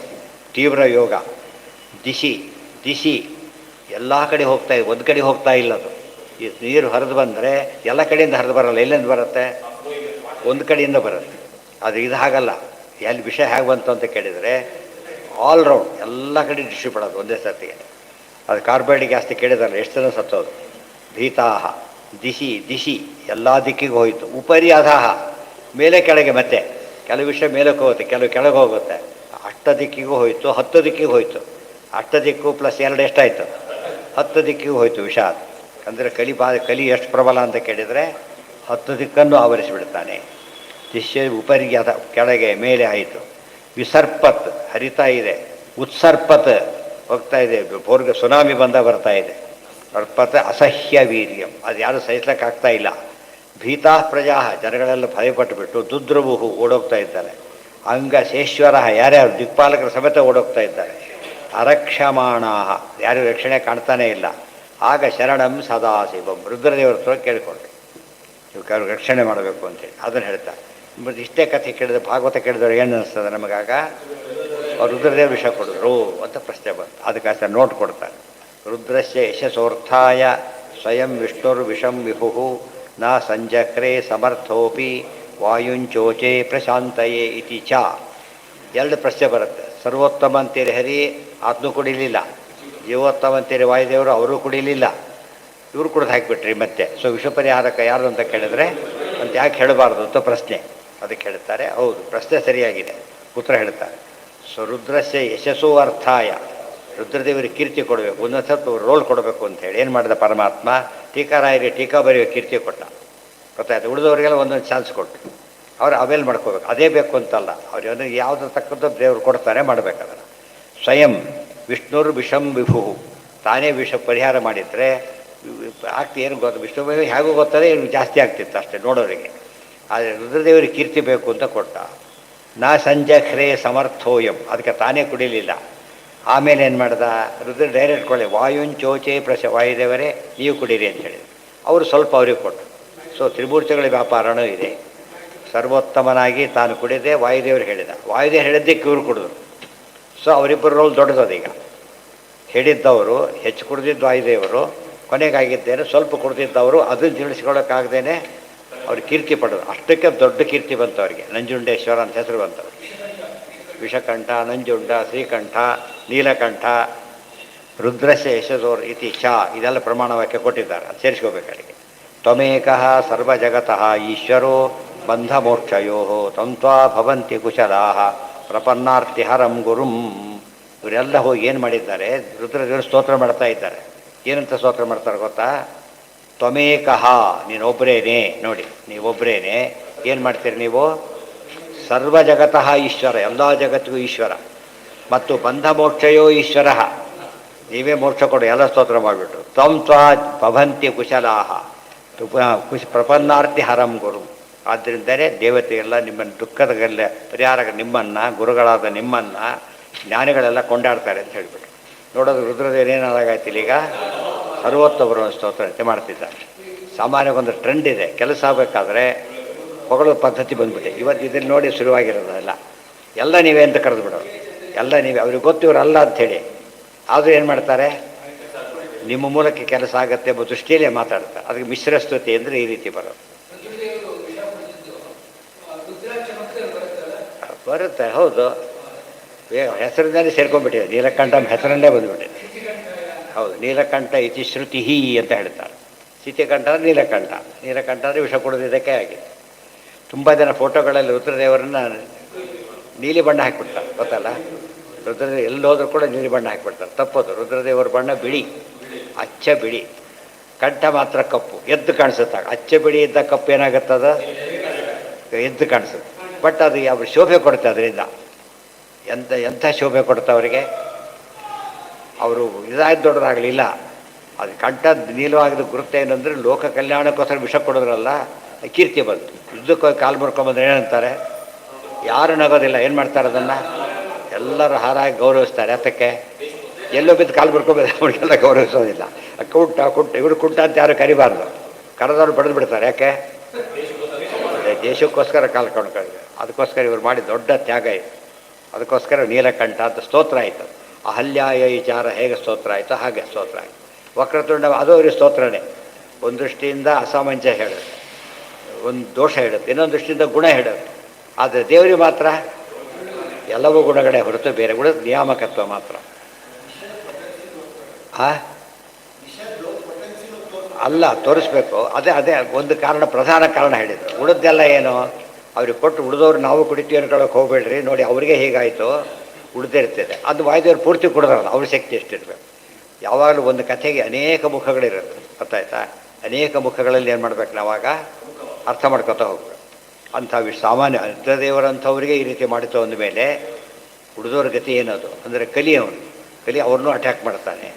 ತೀವ್ರ ಯೋಗ. ದಿಶಿ ಎಲ್ಲ ಕಡೆ ಹೋಗ್ತಾ ಇದೆ, ಒಂದು ಕಡೆ ಹೋಗ್ತಾ ಇಲ್ಲ. ಅದು ಈ ನೀರು ಹರಿದು ಬಂದರೆ ಎಲ್ಲ ಕಡೆಯಿಂದ ಹರಿದು ಬರಲ್ಲ. ಎಲ್ಲಿಂದ ಬರುತ್ತೆ? ಒಂದು ಕಡೆಯಿಂದ ಬರುತ್ತೆ. ಅದು ಇದು ಹಾಗಲ್ಲ. ಎಲ್ಲಿ ವಿಷ ಹೇಗೆ ಬಂತು ಅಂತ ಕೇಳಿದರೆ ಆಲ್ ರೌಂಡ್ ಎಲ್ಲ ಕಡೆ ಡಿಸ್ಟ್ರಿಬ್ಯೂಟ್ ಆಗೋದು ಒಂದೇ ಸರ್ತಿಗೆ. ಅದು ಕಾರ್ಬೈಡ್ ಜಾಸ್ತಿ ಕೇಳಿದಾರಲ್ಲ, ಎಷ್ಟು ಜನ ಸತ್ತೋದು. ಭೀತಾಹ ದಿಶಿ ಎಲ್ಲ ದಿಕ್ಕಿಗೆ ಹೋಯಿತು. ಉಪರಿ ಅಧಾಹ ಮೇಲೆ ಕೆಳಗೆ, ಮತ್ತೆ ಕೆಲವು ವಿಷಯ ಮೇಲಕ್ಕೆ ಹೋಗುತ್ತೆ, ಕೆಲವು ಕೆಳಗೆ ಹೋಗುತ್ತೆ. 8 ದಿಕ್ಕಿಗೂ ಹೋಯಿತು, 10 ದಿಕ್ಕಿಗೆ ಹೋಯಿತು. 8 ದಿಕ್ಕು ಪ್ಲಸ್ 2 ಎಷ್ಟಾಯಿತು? 10 ದಿಕ್ಕಿಗೂ ಹೋಯಿತು ವಿಷ. ಅಂದರೆ ಕಲಿ ಎಷ್ಟು ಪ್ರಬಲ ಅಂತ ಕೇಳಿದರೆ 10 ದಿಕ್ಕನ್ನು ಆವರಿಸಿಬಿಡ್ತಾನೆ. ದಿಶ್ಯ ಉಪರಿಗೆ ಅದ ಕೆಳಗೆ ಮೇಲೆ ಆಯಿತು. ವಿಸರ್ಪತ್ ಹರಿತಾ ಇದೆ. ಉತ್ಸರ್ಪತ್ ಹೋಗ್ತಾ ಇದೆ. ಪೂರ್ಗ ಸುನಾಮಿ ಬರ್ತಾ ಇದೆ. ಸರ್ಪತ್ ಅಸಹ್ಯ ವೀರ್ಯಂ ಅದು ಯಾರು ಸಹಿಸ್ಲಿಕ್ಕಾಗ್ತಾ ಇಲ್ಲ. ಭೀತಾ ಪ್ರಜಾ ಜನಗಳೆಲ್ಲ ಭಯಪಟ್ಟುಬಿಟ್ಟು ದುದ್ರುವುಹು ಓಡೋಗ್ತಾ ಇದ್ದಾರೆ. ಅಂಗಶೇಶ್ವರ ಯಾರ್ಯಾರು ದಿಕ್ಪಾಲಕರ ಸಮೇತ ಓಡೋಗ್ತಾ ಇದ್ದಾರೆ. ಅರಕ್ಷಮಾಣಾ ಯಾರು ರಕ್ಷಣೆ ಕಾಣ್ತಾನೇ ಇಲ್ಲ. ಆಗ ಶರಣಂ ಸದಾಶಿವಂ ರುದ್ರದೇವರ ಹತ್ರ ಕೇಳಿಕೊಂಡ್ರು, ನೀವು ರಕ್ಷಣೆ ಮಾಡಬೇಕು ಅಂತೇಳಿ. ಅದನ್ನು ಹೇಳ್ತಾರೆ. ಮತ್ತು ಇಷ್ಟೇ ಕಥೆ ಕೇಳಿದ್ರೆ ಭಾಗವತ ಕೇಳಿದವ್ರು ಏನು ಅನ್ನಿಸ್ತದೆ ನಮಗಾಗ? ಅವ್ರು ರುದ್ರದೇವ ವಿಷ ಕೊಡಿದ್ರು ಅಂತ ಪ್ರಶ್ನೆ ಬಂತು. ಅದಕ್ಕೆ ನೋಟ್ ಕೊಡ್ತಾರೆ. ರುದ್ರಸ್ಯ ಯಶಸೋರ್ಥಾಯ ಸ್ವಯಂ ವಿಷ್ಣುರ್ವಿಷಂ ವಿಭು ನ ಸಂಜಕ್ರೆ ಸಮರ್ಥೋಪಿ ವಾಯುಂಚೋಚೆ ಪ್ರಶಾಂತಯೇ ಇತಿ ಚ. 2 ಪ್ರಶ್ನೆ ಬರುತ್ತೆ. ಸರ್ವೋತ್ತಮ ಅಂತೀರಿ ಹರಿ, ಆತ್ನು ಕುಡಿಲಿಲ್ಲ. ಜೀವೋತ್ತಮ ಅಂತೀರಿ ವಾಯುದೇವರು, ಅವರು ಕುಡಿಲಿಲ್ಲ. ಇವರು ಕುಡಿದು ಹಾಕಿಬಿಟ್ರಿ ಮತ್ತೆ. ಸೊ ವಿಷ ಪರಿಹಾರಕ ಯಾರು ಅಂತ ಕೇಳಿದ್ರೆ ಅಂತ ಯಾಕೆ ಹೇಳಬಾರ್ದು ಅಂತ ಪ್ರಶ್ನೆ. ಅದಕ್ಕೆ ಹೇಳ್ತಾರೆ, ಹೌದು ಪ್ರಶ್ನೆ ಸರಿಯಾಗಿದೆ, ಉತ್ತರ ಹೇಳ್ತಾರೆ. ಸೊ ರುದ್ರಸ್ಯ ಯಶಸ್ಸು ಅರ್ಥಾಯ ರುದ್ರದೇವರಿಗೆ ಕೀರ್ತಿ ಕೊಡಬೇಕು, ಒಂದೊಂದು ಸ್ವಲ್ಪ ರೋಲ್ ಕೊಡಬೇಕು ಅಂತೇಳಿ ಏನು ಮಾಡಿದ ಪರಮಾತ್ಮ? ಟೀಕಾರಾಯರಿಗೆ ಟೀಕಾ ಬರೆಯೋ ಕೀರ್ತಿ ಕೊಟ್ಟ. ಗೊತ್ತಾಯ್ತು. ಉಳಿದವರಿಗೆಲ್ಲ ಒಂದೊಂದು ಚಾನ್ಸ್ ಕೊಟ್ಟು ಅವ್ರು ಅವೇಲ್ ಮಾಡ್ಕೋಬೇಕು. ಅದೇ ಬೇಕು ಅಂತಲ್ಲ, ಅವ್ರು ಯಾವುದು ತಕ್ಕಂಥ ದೇವರು ಕೊಡ್ತಾನೆ ಮಾಡಬೇಕದನ್ನು. ಸ್ವಯಂ ವಿಷ್ಣುರು ವಿಷಂ ವಿಭು, ತಾನೇ ವಿಷ ಪರಿಹಾರ ಮಾಡಿದರೆ ಆಗ್ತಿ ಏನು ಗೊತ್ತು, ವಿಷ್ಣು ಹೇಗೂ ಗೊತ್ತದೆ, ಏನು ಜಾಸ್ತಿ ಆಗ್ತಿತ್ತು ಅಷ್ಟೇ ನೋಡೋರಿಗೆ. ಆದರೆ ರುದ್ರದೇವರಿಗೆ ಕೀರ್ತಿ ಬೇಕು ಅಂತ ಕೊಟ್ಟ. ನಾ ಸಂಜಖ್ರೇ ಸಮರ್ಥೋಯಂ, ಅದಕ್ಕೆ ತಾನೇ ಕುಡಿಲಿಲ್ಲ. ಆಮೇಲೆ ಏನು ಮಾಡ್ದ, ರುದ್ರ ಡೈರೆಕ್ಟ್ ಕೊಳ್ಳಿ ವಾಯುಂಚೋಚೆ ವಾಯುದೇವರೇ ನೀವು ಕುಡೀರಿ ಅಂತ ಹೇಳಿದ್ರು. ಅವರು ಸ್ವಲ್ಪ ಅವ್ರಿಗೆ ಕೊಟ್ಟರು. ಸೊ ತ್ರಿಮೂರ್ತಿಗಳ ವ್ಯಾಪಾರನೂ ಇದೆ. ಸರ್ವೋತ್ತಮನಾಗಿ ತಾನು ಕುಡಿದೆ, ವಾಯುದೇವರು ಹೇಳಿದ, ವಾಯುದೇವರು ಹೇಳಿದ್ದಕ್ಕೆ ಇವರು ಕುಡಿದ್ರು. ಸೊ ಅವರಿಬ್ಬರು ರೋಲ್ ದೊಡ್ಡದೀಗ. ಹೇಳಿದ್ದವರು ಹೆಚ್ಚು ಕುಡಿದಿದ್ದು ವಾಯುದೇವರು, ಕೊನೆಗಾಗಿದ್ದೇನೆ ಸ್ವಲ್ಪ ಕುಡಿದಿದ್ದವರು ಅದನ್ನು ತಿಳಿಸ್ಕೊಳ್ಳೋಕ್ಕಾಗ್ದೇನೆ ಅವ್ರು ಕೀರ್ತಿ ಪಡೋದು. ಅಷ್ಟಕ್ಕೆ ದೊಡ್ಡ ಕೀರ್ತಿ ಬಂತು ಅವರಿಗೆ. ನಂಜುಂಡೇಶ್ವರ ಅಂತ ಹೆಸರು ಬಂತವರು. ವಿಷಕಂಠ, ನಂಜುಂಡ, ಶ್ರೀಕಂಠ, ನೀಲಕಂಠ, ರುದ್ರಸ್ಯ ಯಶೋರ್ ಇತಿ ಚ, ಇದೆಲ್ಲ ಪ್ರಮಾಣ ವಾಕ್ಯ ಕೊಟ್ಟಿದ್ದಾರೆ, ಅದು ಸೇರಿಸ್ಕೋಬೇಕಾರಿಗೆ. ತ್ವಮೇಕಃ ಸರ್ವಜಗತಃ ಈಶ್ವರೋ ಬಂಧ ಮೋಕ್ಷಯೋ ತಂತ್ವಾ ಭವಂತಿ ಕುಶಲಾಹ ಪ್ರಪನ್ನಾರ್ತಿ ಹರಂ ಗುರುಂ. ಇವರೆಲ್ಲ ಹೋಗಿ ಏನು ಮಾಡಿದ್ದಾರೆ, ರುದ್ರದೇವರು ಸ್ತೋತ್ರ ಮಾಡ್ತಾ ಇದ್ದಾರೆ. ಏನಂತ ಸ್ತೋತ್ರ ಮಾಡ್ತಾರೆ ಗೊತ್ತಾ? ತ್ವಮೇಕಃ, ನೀನೊಬ್ಬರೇನೆ. ನೋಡಿ, ನೀವೊಬ್ಬರೇನೆ. ಏನು ಮಾಡ್ತೀರಿ ನೀವು? ಸರ್ವ ಜಗತಃ ಈಶ್ವರ, ಎಲ್ಲ ಜಗತ್ತಿಗೂ ಈಶ್ವರ. ಮತ್ತು ಬಂಧ ಮೋಕ್ಷಯೋ ಈಶ್ವರ, ನೀವೇ ಮೋಕ್ಷ ಕೊಡು, ಎಲ್ಲ ಸ್ತೋತ್ರ ಮಾಡಿಬಿಟ್ಟು. ತ್ವಂ ತ್ವಾ ಭವಂತಿ ಕುಶಲಾಹ ಪ್ರಪನ್ನಾರ್ತಿ ಹರಂ ಗುರು. ಆದ್ದರಿಂದಲೇ ದೇವತೆಗೆಲ್ಲ ನಿಮ್ಮನ್ನು ದುಃಖದ ಪರಿಹಾರ ನಿಮ್ಮನ್ನು, ಗುರುಗಳಾದ ನಿಮ್ಮನ್ನು ಜ್ಞಾನಿಗಳೆಲ್ಲ ಕೊಂಡಾಡ್ತಾರೆ ಅಂತ ಹೇಳಿಬಿಟ್ಟು. ನೋಡೋದು ರುದ್ರದೇವರು ಏನಾದಾಗಾಯ್ತಿಲ್ಲ, ಈಗ ಸರ್ವೋತ್ತಮರು ಸ್ತೋತ್ರ ಅಂತ ಮಾಡ್ತಿದ್ದಾರೆ. ಸಾಮಾನ್ಯಗೊಂದು ಟ್ರೆಂಡ್ ಇದೆ, ಕೆಲಸ ಆಗಬೇಕಾದ್ರೆ ಹೊಗಳೋ ಪದ್ಧತಿ ಬಂದ್ಬಿಟ್ಟೆ. ಇವತ್ತು ಇದನ್ನು ನೋಡಿ ಶುರುವಾಗಿರೋದಲ್ಲ. ಎಲ್ಲ ನೀವೇ ಅಂತ ಕರೆದು ಬಿಡೋರು, ಎಲ್ಲ ನೀವೇ. ಅವ್ರಿಗೆ ಗೊತ್ತು ಇವರಲ್ಲ ಅಂಥೇಳಿ. ಆದರೂ ಏನು ಮಾಡ್ತಾರೆ, ನಿಮ್ಮ ಮೂಲಕ ಕೆಲಸ ಆಗತ್ತೆ ಎಂಬ ದೃಷ್ಟಿಯಲ್ಲೇ ಮಾತಾಡ್ತಾರೆ. ಅದಕ್ಕೆ ಮಿಶ್ರ ಸ್ತುತಿ ಅಂದರೆ ಈ ರೀತಿ ಬರೋದು. ಬರುತ್ತೆ, ಹೌದು. ಹೆಸರಿನಲ್ಲಿ ಸೇರ್ಕೊಂಡ್ಬಿಟ್ಟಿದೆ, ನೀಲಕಂಠ ಹೆಸರನ್ನೇ ಬಂದುಬಿಟ್ಟಿದೆ. ಹೌದು, ನೀಲಕಂಠ ಇತಿ ಶ್ರುತಿ ಅಂತ ಹೇಳ್ತಾರೆ. ಸ್ಥಿತಿಕಂಠ ಅಂದರೆ ನೀಲಕಂಠ, ನೀಲಕಂಠ ಅಂದರೆ ವಿಷ ಕುಡಿದಿದ್ದಕ್ಕೆ ಆಗಿದೆ. ತುಂಬ ಜನ ಫೋಟೋಗಳಲ್ಲಿ ರುದ್ರದೇವರನ್ನ ನೀಲಿ ಬಣ್ಣ ಹಾಕಿಬಿಡ್ತಾರೆ, ಗೊತ್ತಲ್ಲ? ರುದ್ರದೇವ ಎಲ್ಲೋದ್ರೂ ಕೂಡ ನೀಲಿ ಬಣ್ಣ ಹಾಕಿಬಿಡ್ತಾರೆ. ತಪ್ಪೋದು. ರುದ್ರದೇವರ ಬಣ್ಣ ಬಿಳಿ, ಅಚ್ಚ ಬಿಳಿ. ಕಂಠ ಮಾತ್ರ ಕಪ್ಪು, ಎದ್ದು ಕಾಣಿಸುತ್ತಾಗ. ಅಚ್ಚ ಬಿಳಿ ಇದ್ದ ಕಪ್ಪು ಏನಾಗುತ್ತದ, ಎದ್ದು ಕಾಣಿಸುತ್ತೆ. ಬಟ್ ಅದು ಯಾವ ಶೋಭೆ ಕೊಡುತ್ತೆ ಅದರಿಂದ. ಎಂಥ ಶೋಭೆ ಕೊಡುತ್ತೆ ಅವರಿಗೆ. ಅವರು ಇದಾಯ್ತು ದೊಡ್ಡದಾಗಲಿಲ್ಲ. ಅದು ಕಂಠ ನೀಲವಾಗಿದ್ದು ಗುರುತ ಏನಂದರೆ ಲೋಕ ಕಲ್ಯಾಣಕ್ಕೋಸ್ಕರ ವಿಷ ಕೊಡೋದ್ರಲ್ಲ, ಕೀರ್ತಿ ಬಂತು. ಯುದ್ಧಕ್ಕೆ ಕಾಲು ಮುರ್ಕೊಂಬಂದ್ರೆ ಏನಂತಾರೆ, ಯಾರು ನಗೋದಿಲ್ಲ. ಏನು ಮಾಡ್ತಾರೆ ಅದನ್ನು, ಎಲ್ಲರೂ ಹಾರಾಗಿ ಗೌರವಿಸ್ತಾರೆ. ಅದಕ್ಕೆ ಎಲ್ಲೋ ಬಿದ್ದು ಕಾಲು ಮುರ್ಕೊಂಬಂದ್ರೆ ಅವ್ರಿಗೆಲ್ಲ ಗೌರವಿಸೋದಿಲ್ಲ. ಕುಂಟ ಇವರು ಕುಂಟ ಅಂತ ಯಾರು ಕರಿಬಾರ್ದು. ಕರೆದವ್ರು ಬಡಿದು ಬಿಡ್ತಾರೆ. ಯಾಕೆ? ದೇಶಕ್ಕೋಸ್ಕರ ಕಾಲು ಕೊಂಡ್ಕೊಂಡು. ಅದಕ್ಕೋಸ್ಕರ ಇವರು ಮಾಡಿ ದೊಡ್ಡ ತ್ಯಾಗ ಇದೆ. ಅದಕ್ಕೋಸ್ಕರ ನೀಲಕಂಠ ಅಂತ ಸ್ತೋತ್ರ ಆಯಿತು. ಅಹಲ್ಯಾಯ ವಿಚಾರ ಹೇಗೆ ಸ್ತೋತ್ರ ಆಯಿತು ಹಾಗೆ ಸ್ತೋತ್ರ ಆಯಿತು. ವಕ್ರತುಂಡ ಅದು ಅವ್ರಿಗೆ ಸ್ತೋತ್ರನೇ. ಒಂದು ದೃಷ್ಟಿಯಿಂದ ಅಸಾಮಂಜಸ್ಯ ಹೇಳುತ್ತೆ, ಒಂದು ದೋಷ ಹೇಳುತ್ತೆ, ಇನ್ನೊಂದು ದೃಷ್ಟಿಯಿಂದ ಗುಣ ಹೇಳುತ್ತೆ. ಆದರೆ ದೇವರಿಗೆ ಮಾತ್ರ ಎಲ್ಲವೂ ಗುಣಗಳೇ ಹೊರತು ಬೇರೆ ಗುಣ ನಿಯಾಮಕತ್ವ ಮಾತ್ರ. ಅಲ್ಲ, ತೋರಿಸ್ಬೇಕು. ಅದೇ ಒಂದು ಕಾರಣ, ಪ್ರಧಾನ ಕಾರಣ ಹೇಳಿದರು. ಉಳಿದೆಲ್ಲ ಏನು ಅವ್ರಿಗೆ ಕೊಟ್ಟು ಉಳಿದವ್ರು ನಾವು ಕುಡಿತೀವಿ ಅನ್ಕೊಳ್ಳೋಕೆ ಹೋಗ್ಬೇಡ್ರಿ. ನೋಡಿ ಅವ್ರಿಗೆ ಹೀಗಾಯಿತು, ಉಳಿದಿರ್ತದೆ. ಅದು ವಾಯುದೇವರು ಪೂರ್ತಿ ಕುಡಿದ್ರಲ್ಲ, ಅವ್ರ ಶಕ್ತಿ ಎಷ್ಟಿರಬೇಕು. ಯಾವಾಗಲೂ ಒಂದು ಕಥೆಗೆ ಅನೇಕ ಮುಖಗಳಿರುತ್ತೆ, ಗೊತ್ತಾಯ್ತಾ? ಅನೇಕ ಮುಖಗಳಲ್ಲಿ ಏನು ಮಾಡ್ಬೇಕು ನಾವಾಗ ಅರ್ಥ ಮಾಡ್ಕೊತಾ ಹೋಗ್ಬೇಕು. ಅಂಥ ಸಾಮಾನ್ಯ ರುದ್ರದೇವರಂಥವ್ರಿಗೆ ಈ ರೀತಿ ಮಾಡಿತು ಅಂದಮೇಲೆ ಉಳಿದವ್ರ ಗತಿ ಏನದು ಅಂದರೆ ಕಲಿ ಅವ್ರನ್ನೂ ಅಟ್ಯಾಕ್ ಮಾಡ್ತಾನೆ.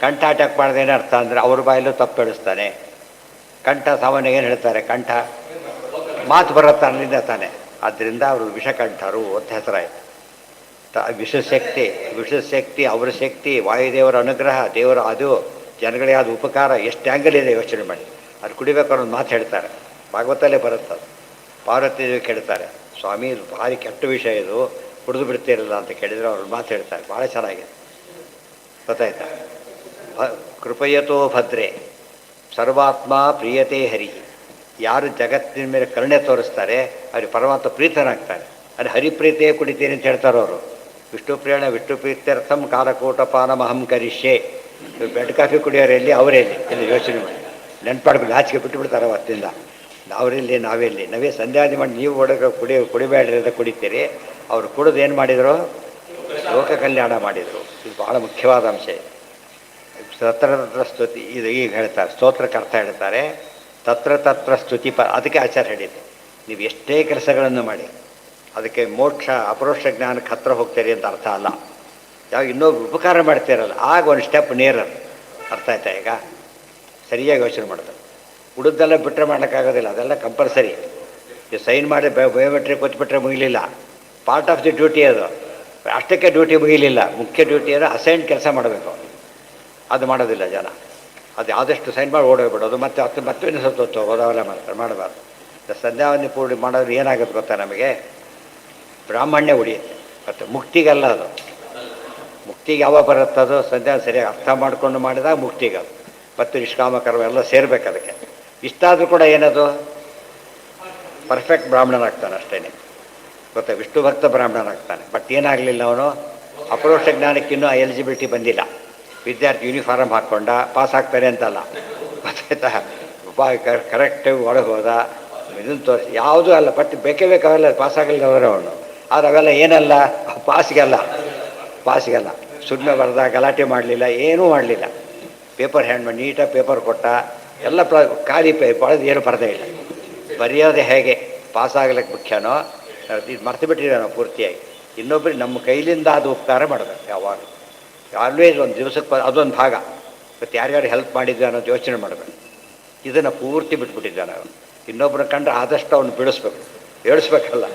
ಕಂಠ ಅಟ್ಯಾಕ್ ಮಾಡ್ದೇನೆ ಅರ್ಥ ಅಂದರೆ ಅವ್ರ ಬಾಯಲ್ಲೂ ತಪ್ಪು ಹೇಳಿಸ್ತಾನೆ. ಕಂಠ ಸಾಮಾನ್ಯ ಏನು ಹೇಳ್ತಾರೆ, ಕಂಠ ಮಾತು ಬರುತ್ತೆ ಅಲ್ಲಿಂದ ತಾನೆ. ಆದ್ದರಿಂದ ಅವರು ವಿಷಕಂಠರು ಅಂತ ಹೆಸರಾಯಿತು. ವಿಷಶಕ್ತಿ ಅವರ ಶಕ್ತಿ, ವಾಯುದೇವರ ಅನುಗ್ರಹ, ದೇವರ ಅದು ಜನಗಳಿಗೆ ಆದ ಉಪಕಾರ ಎಷ್ಟು ಆ್ಯಂಗಲ್ ಇದೆ ಯೋಚನೆ ಮಾಡಿ. ಅದು ಕುಡಿಬೇಕಾದ್ರೆ ಒಂದು ಮಾತು ಹೇಳ್ತಾರೆ, ಭಾಗವತಲ್ಲೇ ಬರುತ್ತೆ ಅದು. ಪಾರ್ವತಿ ದೇವಿ ಕೇಳ್ತಾರೆ, ಸ್ವಾಮಿ ಇದು ಭಾರಿ ಕೆಟ್ಟ ವಿಷಯ, ಇದು ಕುಡಿದು ಬಿಡ್ತಿರಲ್ಲ ಅಂತ ಕೇಳಿದರೆ ಅವ್ರ ಮಾತು ಹೇಳ್ತಾರೆ, ಭಾಳ ಚೆನ್ನಾಗಿದೆ. ಗೊತ್ತಾಯ್ತಾ? ಕೃಪಯತೋ ಭದ್ರೆ ಸರ್ವಾತ್ಮ ಪ್ರಿಯತೆ ಹರಿ. ಯಾರು ಜಗತ್ತಿನ ಮೇಲೆ ಕರುಣೆ ತೋರಿಸ್ತಾರೆ ಅವ್ರಿಗೆ ಪರಮಾತ್ಮ ಪ್ರೀತನಾಗ್ತಾನೆ. ಅದು ಹರಿಪ್ರೀತಿಯೇ ಕುಡಿತೀನಿ ಅಂತ ಹೇಳ್ತಾರೆ ಅವರು. ವಿಷ್ಣು ಪ್ರಿಯಣ ವಿಷ್ಣು ಪ್ರೀತ್ಯರ್ಥಂ ಕಾಲಕೂಟಪಾನ ಮಹಂ ಕರಿಷ್ಯೆ. ಬೆಡ್ ಕಾಫಿ ಕುಡಿಯೋರೆಲ್ಲಿ ಅವರೆಲ್ಲಿ ಎಂದು ಯೋಚನೆ ಮಾಡಿ ನೆನ್ಪಾಡ್ಕೊಂಡು ಆಚೆಗೆ ಬಿಟ್ಟುಬಿಡ್ತಾರೆ ಅವತ್ತಿಂದ. ನಾವೆಲ್ಲಿ ನಾವೇ ಸಂಧ್ಯಾದಿ ಮಾಡಿ ನೀವು ಕುಡಿಬೇಡ್ರಿ ಅಂತ ಕುಡಿತೀರಿ. ಅವರು ಕುಡಿದು ಏನು ಮಾಡಿದರು, ಲೋಕ ಕಲ್ಯಾಣ ಮಾಡಿದರು. ಇದು ಭಾಳ ಮುಖ್ಯವಾದ ಅಂಶ. ತತ್ರ ಸ್ತುತಿ, ಇದು ಈಗ ಹೇಳ್ತಾರೆ ಸ್ತೋತ್ರಕ್ಕೆ ಅರ್ಥ ಹೇಳ್ತಾರೆ. ತತ್ರ ಸ್ತುತಿ ಅದಕ್ಕೆ ಆಚಾರ್ಯ ಹೇಳಿದ್ದು ನೀವು ಎಷ್ಟೇ ಕೆಲಸಗಳನ್ನು ಮಾಡಿ ಅದಕ್ಕೆ ಮೋಕ್ಷ ಅಪರೋಕ್ಷ ಜ್ಞಾನಕ್ಕೆ ಹತ್ರ ಹೋಗ್ತೀರಿ ಅಂತ ಅರ್ಥ ಅಲ್ಲ. ಯಾವ ಇನ್ನೊಬ್ರು ಉಪಕಾರ ಮಾಡ್ತೀರಲ್ಲ ಆಗ ಒಂದು ಸ್ಟೆಪ್ ನೇರರ್. ಅರ್ಥ ಆಯ್ತಾ? ಈಗ ಸರಿಯಾಗಿ ಯೋಚನೆ ಮಾಡ್ತಾರೆ. ಉಳಿದೆಲ್ಲ ಬಿಟ್ಟರೆ ಮಾಡೋಕ್ಕಾಗೋದಿಲ್ಲ, ಅದೆಲ್ಲ ಕಂಪಲ್ಸರಿ. ನೀವು ಸೈನ್ ಮಾಡಿ ಬಯೋಮೆಟ್ರಿಕ್ ಕೊಟ್ಬಿಟ್ರೆ ಮುಗಿಲಿಲ್ಲ, ಪಾರ್ಟ್ ಆಫ್ ದಿ ಡ್ಯೂಟಿ ಅದು. ಅಷ್ಟಕ್ಕೆ ಡ್ಯೂಟಿ ಮುಗಿಲಿಲ್ಲ, ಮುಖ್ಯ ಡ್ಯೂಟಿ ಅಂದರೆ ಅಸೈನ್ ಕೆಲಸ ಮಾಡಬೇಕು. ಅದು ಮಾಡೋದಿಲ್ಲ ಜನ. ಅದು ಆದಷ್ಟು ಸೈನ್ ಮಾಡಿ ಓಡೋಗ್ಬಿಡೋದು, ಮತ್ತೆ ಮತ್ತೆ ಸ್ವಲ್ಪ ಓದೋವೆಲ್ಲ ಮಾಡ್ತಾರೆ, ಮಾಡಬಾರ್ದು. ಸಂಧ್ಯಾವಂದನೆ ಪೂರ್ಣಿ ಮಾಡೋದು ಏನಾಗುತ್ತೆ ಗೊತ್ತಾ ನಮಗೆ? ಬ್ರಾಹ್ಮಣ್ಯ ಉಳಿಯುತ್ತೆ. ಮತ್ತು ಮುಕ್ತಿಗಲ್ಲ ಅದು. ಮುಕ್ತಿಗೆ ಯಾವಾಗ ಬರುತ್ತದು? ಸಂಧ್ಯಾ ಸರಿಯಾಗಿ ಅರ್ಥ ಮಾಡಿಕೊಂಡು ಮಾಡಿದಾಗ ಮುಕ್ತಿಗೆ ಅದು. ಮತ್ತು ನಿಷ್ಕಾಮ ಕರ್ಮ ಎಲ್ಲ ಸೇರ್ಬೇಕು ಅದಕ್ಕೆ. ಇಷ್ಟಾದರೂ ಕೂಡ ಏನದು ಪರ್ಫೆಕ್ಟ್ ಬ್ರಾಹ್ಮಣನಾಗ್ತಾನೆ ಅಷ್ಟೇ. ಗೊತ್ತಾ? ವಿಷ್ಣು ಭಕ್ತ ಬ್ರಾಹ್ಮಣನಾಗ್ತಾನೆ. ಬಟ್ ಏನಾಗಲಿಲ್ಲ, ಅವನು ಅಪರೋಕ್ಷ ಜ್ಞಾನಕ್ಕಿನ್ನೂ ಆ ಎಲಿಜಿಬಿಲಿಟಿ ಬಂದಿಲ್ಲ. ವಿದ್ಯಾರ್ಥಿ ಯೂನಿಫಾರ್ಮ್ ಹಾಕ್ಕೊಂಡ ಪಾಸ್ ಆಗ್ತಾರೆ ಅಂತಲ್ಲ, ಗೊತ್ತಾಯ್ತಾ? ಕರೆಕ್ಟಾಗಿ ಒಳಗೆ ಹೋದ, ಇದನ್ನು ತೋರಿಸಿ ಯಾವುದೂ ಅಲ್ಲ. ಬಟ್ ಬೇಕೇ ಬೇಕಾಗಲ್ಲ, ಪಾಸ್ ಆಗಲಿಲ್ಲವರೆ ಅವನು. ಆದರೆ ಅವೆಲ್ಲ ಏನಲ್ಲ, ಪಾಸಿಗಲ್ಲ. ಸುಮ್ಮನೆ ಬರ್ದ, ಗಲಾಟೆ ಮಾಡಲಿಲ್ಲ, ಏನೂ ಮಾಡಲಿಲ್ಲ. ಪೇಪರ್ ಹ್ಯಾಂಡ್ ಮಾಡಿ ನೀಟಾಗಿ ಪೇಪರ್ ಕೊಟ್ಟ, ಎಲ್ಲ ಖಾಲಿ ಬಳದು ಏನು ಬರದೇ ಇಲ್ಲ. ಬರೆಯೋದೇ ಹೇಗೆ ಪಾಸ್ ಆಗ್ಲಿಕ್ಕೆ ಮುಖ್ಯನೋ ಇದು ಮರ್ತು ಬಿಟ್ಟಿದ್ದೀವಿ ನಾವು ಪೂರ್ತಿಯಾಗಿ. ಇನ್ನೊಬ್ಬರಿಗೆ ನಮ್ಮ ಕೈಲಿಂದ ಅದು ಉಪಕಾರ ಮಾಡಬೇಕು ಯಾವಾಗ. ಆಲ್ವೇಸ್ ಒಂದು ದಿವಸಕ್ಕೆ ಅದೊಂದು ಭಾಗ. ಮತ್ತು ಯಾರ್ಯಾರು ಹೆಲ್ಪ್ ಮಾಡಿದ್ವಿ ಅನ್ನೋದು ಯೋಚನೆ ಮಾಡಬೇಕು. ಇದನ್ನು ಪೂರ್ತಿ ಬಿಟ್ಬಿಟ್ಟಿದ್ದೆ ನಾವು. ಇನ್ನೊಬ್ಬರ ಕಂಡ್ರೆ ಆದಷ್ಟು ಅವನು ಬಿಡಿಸ್ಬೇಕು, ಏಳಿಸ್ಬೇಕಲ್ಲ,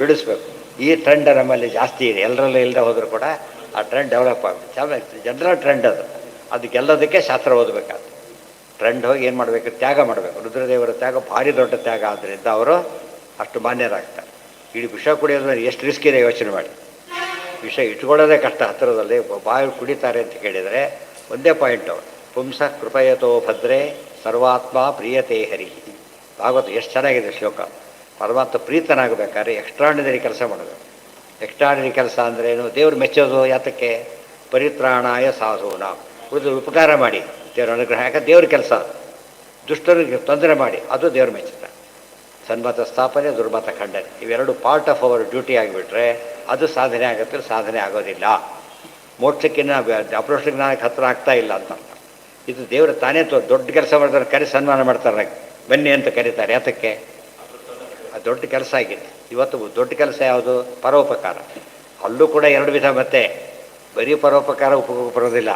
ಬಿಡಿಸ್ಬೇಕು. ಈ ಟ್ರೆಂಡ್ ನಮ್ಮಲ್ಲಿ ಜಾಸ್ತಿ ಇದೆ. ಎಲ್ಲರಲ್ಲೂ ಇಲ್ಲದೆ ಹೋದರೂ ಕೂಡ ಆ ಟ್ರೆಂಡ್ ಡೆವಲಪ್ ಆಗುತ್ತೆ. ಚೆನ್ನಾಗಿ ಜನರಲ್ ಟ್ರೆಂಡ್ ಅದು. ಅದಕ್ಕೆಲ್ಲದಕ್ಕೆ ಶಾಸ್ತ್ರ ಓದಬೇಕಾದ ಟ್ರೆಂಡ್. ಹೋಗಿ ಏನು ಮಾಡಬೇಕು? ತ್ಯಾಗ ಮಾಡಬೇಕು. ರುದ್ರದೇವರ ತ್ಯಾಗ ಭಾರಿ ದೊಡ್ಡ ತ್ಯಾಗ ಆದ್ದರಿಂದ ಅವರು ಅಷ್ಟು ಮಾನ್ಯರಾಗ್ತಾರೆ. ಇಡೀ ವಿಷ ಕುಡಿಯೋದು ಎಷ್ಟು ರಿಸ್ಕ್ ಇದೆ ಯೋಚನೆ ಮಾಡಿ. ವಿಷ ಇಟ್ಕೊಳ್ಳೋದೇ ಕಷ್ಟ. ಹತ್ತಿರದಲ್ಲಿ ಬಾಯಿ ಕುಡಿತಾರೆ ಅಂತ ಕೇಳಿದರೆ ಒಂದೇ ಪಾಯಿಂಟ್ ಅವರು, ಪುಂಸ ಕೃಪಯತೋ ಭದ್ರೇ ಸರ್ವಾತ್ಮ ಪ್ರಿಯತೆ ಹರಿ. ಭಾಗವತ ಎಷ್ಟು ಚೆನ್ನಾಗಿದೆ ಶ್ಲೋಕ. ಪರಮಾತ್ಮ ಪ್ರೀತನಾಗಬೇಕಾದ್ರೆ ಎಕ್ಸ್ಟ್ರಾರ್ಡಿನರಿ ಕೆಲಸ ಮಾಡಬೇಕು. ಎಕ್ಸ್ಟ್ರಾರ್ಡಿನರಿ ಕೆಲಸ ಅಂದ್ರೇನು? ದೇವರು ಮೆಚ್ಚೋದು ಯಾತಕ್ಕೆ? ಪರಿತ್ರಾಣಾಯ ಸಾಧೂನ, ಉಳಿದು ಉಪಕಾರ ಮಾಡಿ ದೇವರ ಅನುಗ್ರಹ. ಯಾಕೆ? ದೇವ್ರ ಕೆಲಸ. ದುಷ್ಟರಿಗೆ ತೊಂದರೆ ಮಾಡಿ ಅದು ದೇವ್ರ ಮೆಚ್ಚುತ್ತೆ. ಸನ್ಮತ ಸ್ಥಾಪನೆ, ದುರ್ಮತ ಖಂಡನೆ, ಇವೆರಡು ಪಾರ್ಟ್ ಆಫ್ ಅವರ್ ಡ್ಯೂಟಿ ಆಗಿಬಿಟ್ರೆ ಅದು ಸಾಧನೆ ಆಗುತ್ತೆ. ಸಾಧನೆ ಆಗೋದಿಲ್ಲ. ಮೋಕ್ಷಕ್ಕಿನ್ನ ಅಪರೋಕ್ಷ ಜ್ಞಾನಕ್ಕೆ ಹತ್ರ ಆಗ್ತಾ ಇಲ್ಲ ಅಂತ. ಇದು ದೇವರು ತಾನೇ ದೊಡ್ಡ ಕೆಲಸ ಮಾಡಿದ್ರೆ ಕರೆ ಸನ್ಮಾನ ಮಾಡ್ತಾರೆ, ಬನ್ನಿ ಅಂತ ಕರೀತಾರೆ. ಯಾತಕ್ಕೆ? ಅದು ದೊಡ್ಡ ಕೆಲಸ ಆಗಿದೆ. ಇವತ್ತು ದೊಡ್ಡ ಕೆಲಸ ಯಾವುದು? ಪರೋಪಕಾರ. ಅಲ್ಲೂ ಕೂಡ ಎರಡು ವಿಧ. ಮತ್ತೆ ಬರೀ ಪರೋಪಕಾರ ಉಪಯೋಗ ಬರೋದಿಲ್ಲ.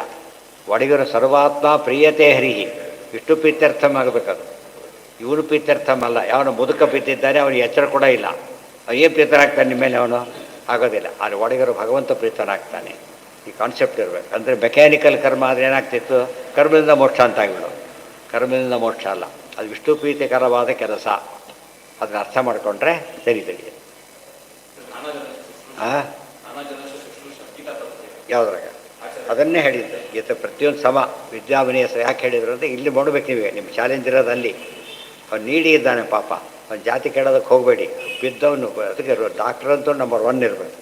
ಒಡಗಿರೋ ಸರ್ವಾತ್ಮ ಪ್ರಿಯತೆ ಹರಿಹಿ, ಇಷ್ಟು ಪ್ರೀತ್ಯರ್ಥಮ್ ಆಗಬೇಕದು. ಇವನು ಪ್ರೀತ್ಯರ್ಥಮ್ ಅಲ್ಲ. ಯಾವನು ಮುದುಕ ಪ್ರೀತಿದ್ದಾನೆ ಅವನಿಗೆ ಎಚ್ಚರ ಕೂಡ ಇಲ್ಲ, ಏನು ಪ್ರೀತನಾಗ್ತಾನೆ ನಿಮ್ಮ ಮೇಲೆ? ಅವನು ಆಗೋದಿಲ್ಲ. ಆದರೆ ಒಡಗಿರೋ ಭಗವಂತ ಪ್ರೀತನಾಗ್ತಾನೆ. ಈ ಕಾನ್ಸೆಪ್ಟ್ ಇರಬೇಕು. ಅಂದರೆ ಮೆಕ್ಯಾನಿಕಲ್ ಕರ್ಮ ಆದರೆ ಏನಾಗ್ತಿತ್ತು? ಕರ್ಮದಿಂದ ಮೋಕ್ಷ ಅಂತ ಆಗಿಬಿಡೋದು. ಕರ್ಮದಿಂದ ಮೋಕ್ಷ ಅಲ್ಲ, ಅದು ವಿಷ್ಣು ಪ್ರೀತಿಕರವಾದ ಕೆಲಸ. ಅದನ್ನ ಅರ್ಥ ಮಾಡಿಕೊಂಡ್ರೆ ಸರಿ. ಹಾಂ, ಯಾವುದ್ರಾಗ ಅದನ್ನೇ ಹೇಳಿದ್ದು. ಈತ ಪ್ರತಿಯೊಂದು ಸಮ ವಿದ್ಯಾವಿನಯ ಯಾಕೆ ಹೇಳಿದ್ರು ಅಂದರೆ ಇಲ್ಲಿ ಮಾಡಬೇಕು. ನೀವೇ ನಿಮ್ಮ ಚಾಲೆಂಜ್ ಇರೋದು ಅಲ್ಲಿ. ಅವ್ನು ನೀಡಿ ಇದ್ದಾನೆ ಪಾಪ, ಅವ್ನು ಜಾತಿ ಕೇಳೋದಕ್ಕೆ ಹೋಗಬೇಡಿ. ಬಿದ್ದವನು ಅದಕ್ಕೆ ಡಾಕ್ಟ್ರ್ ಅಂತೂ ನಂಬರ್ 1 ಇರಬೇಕು.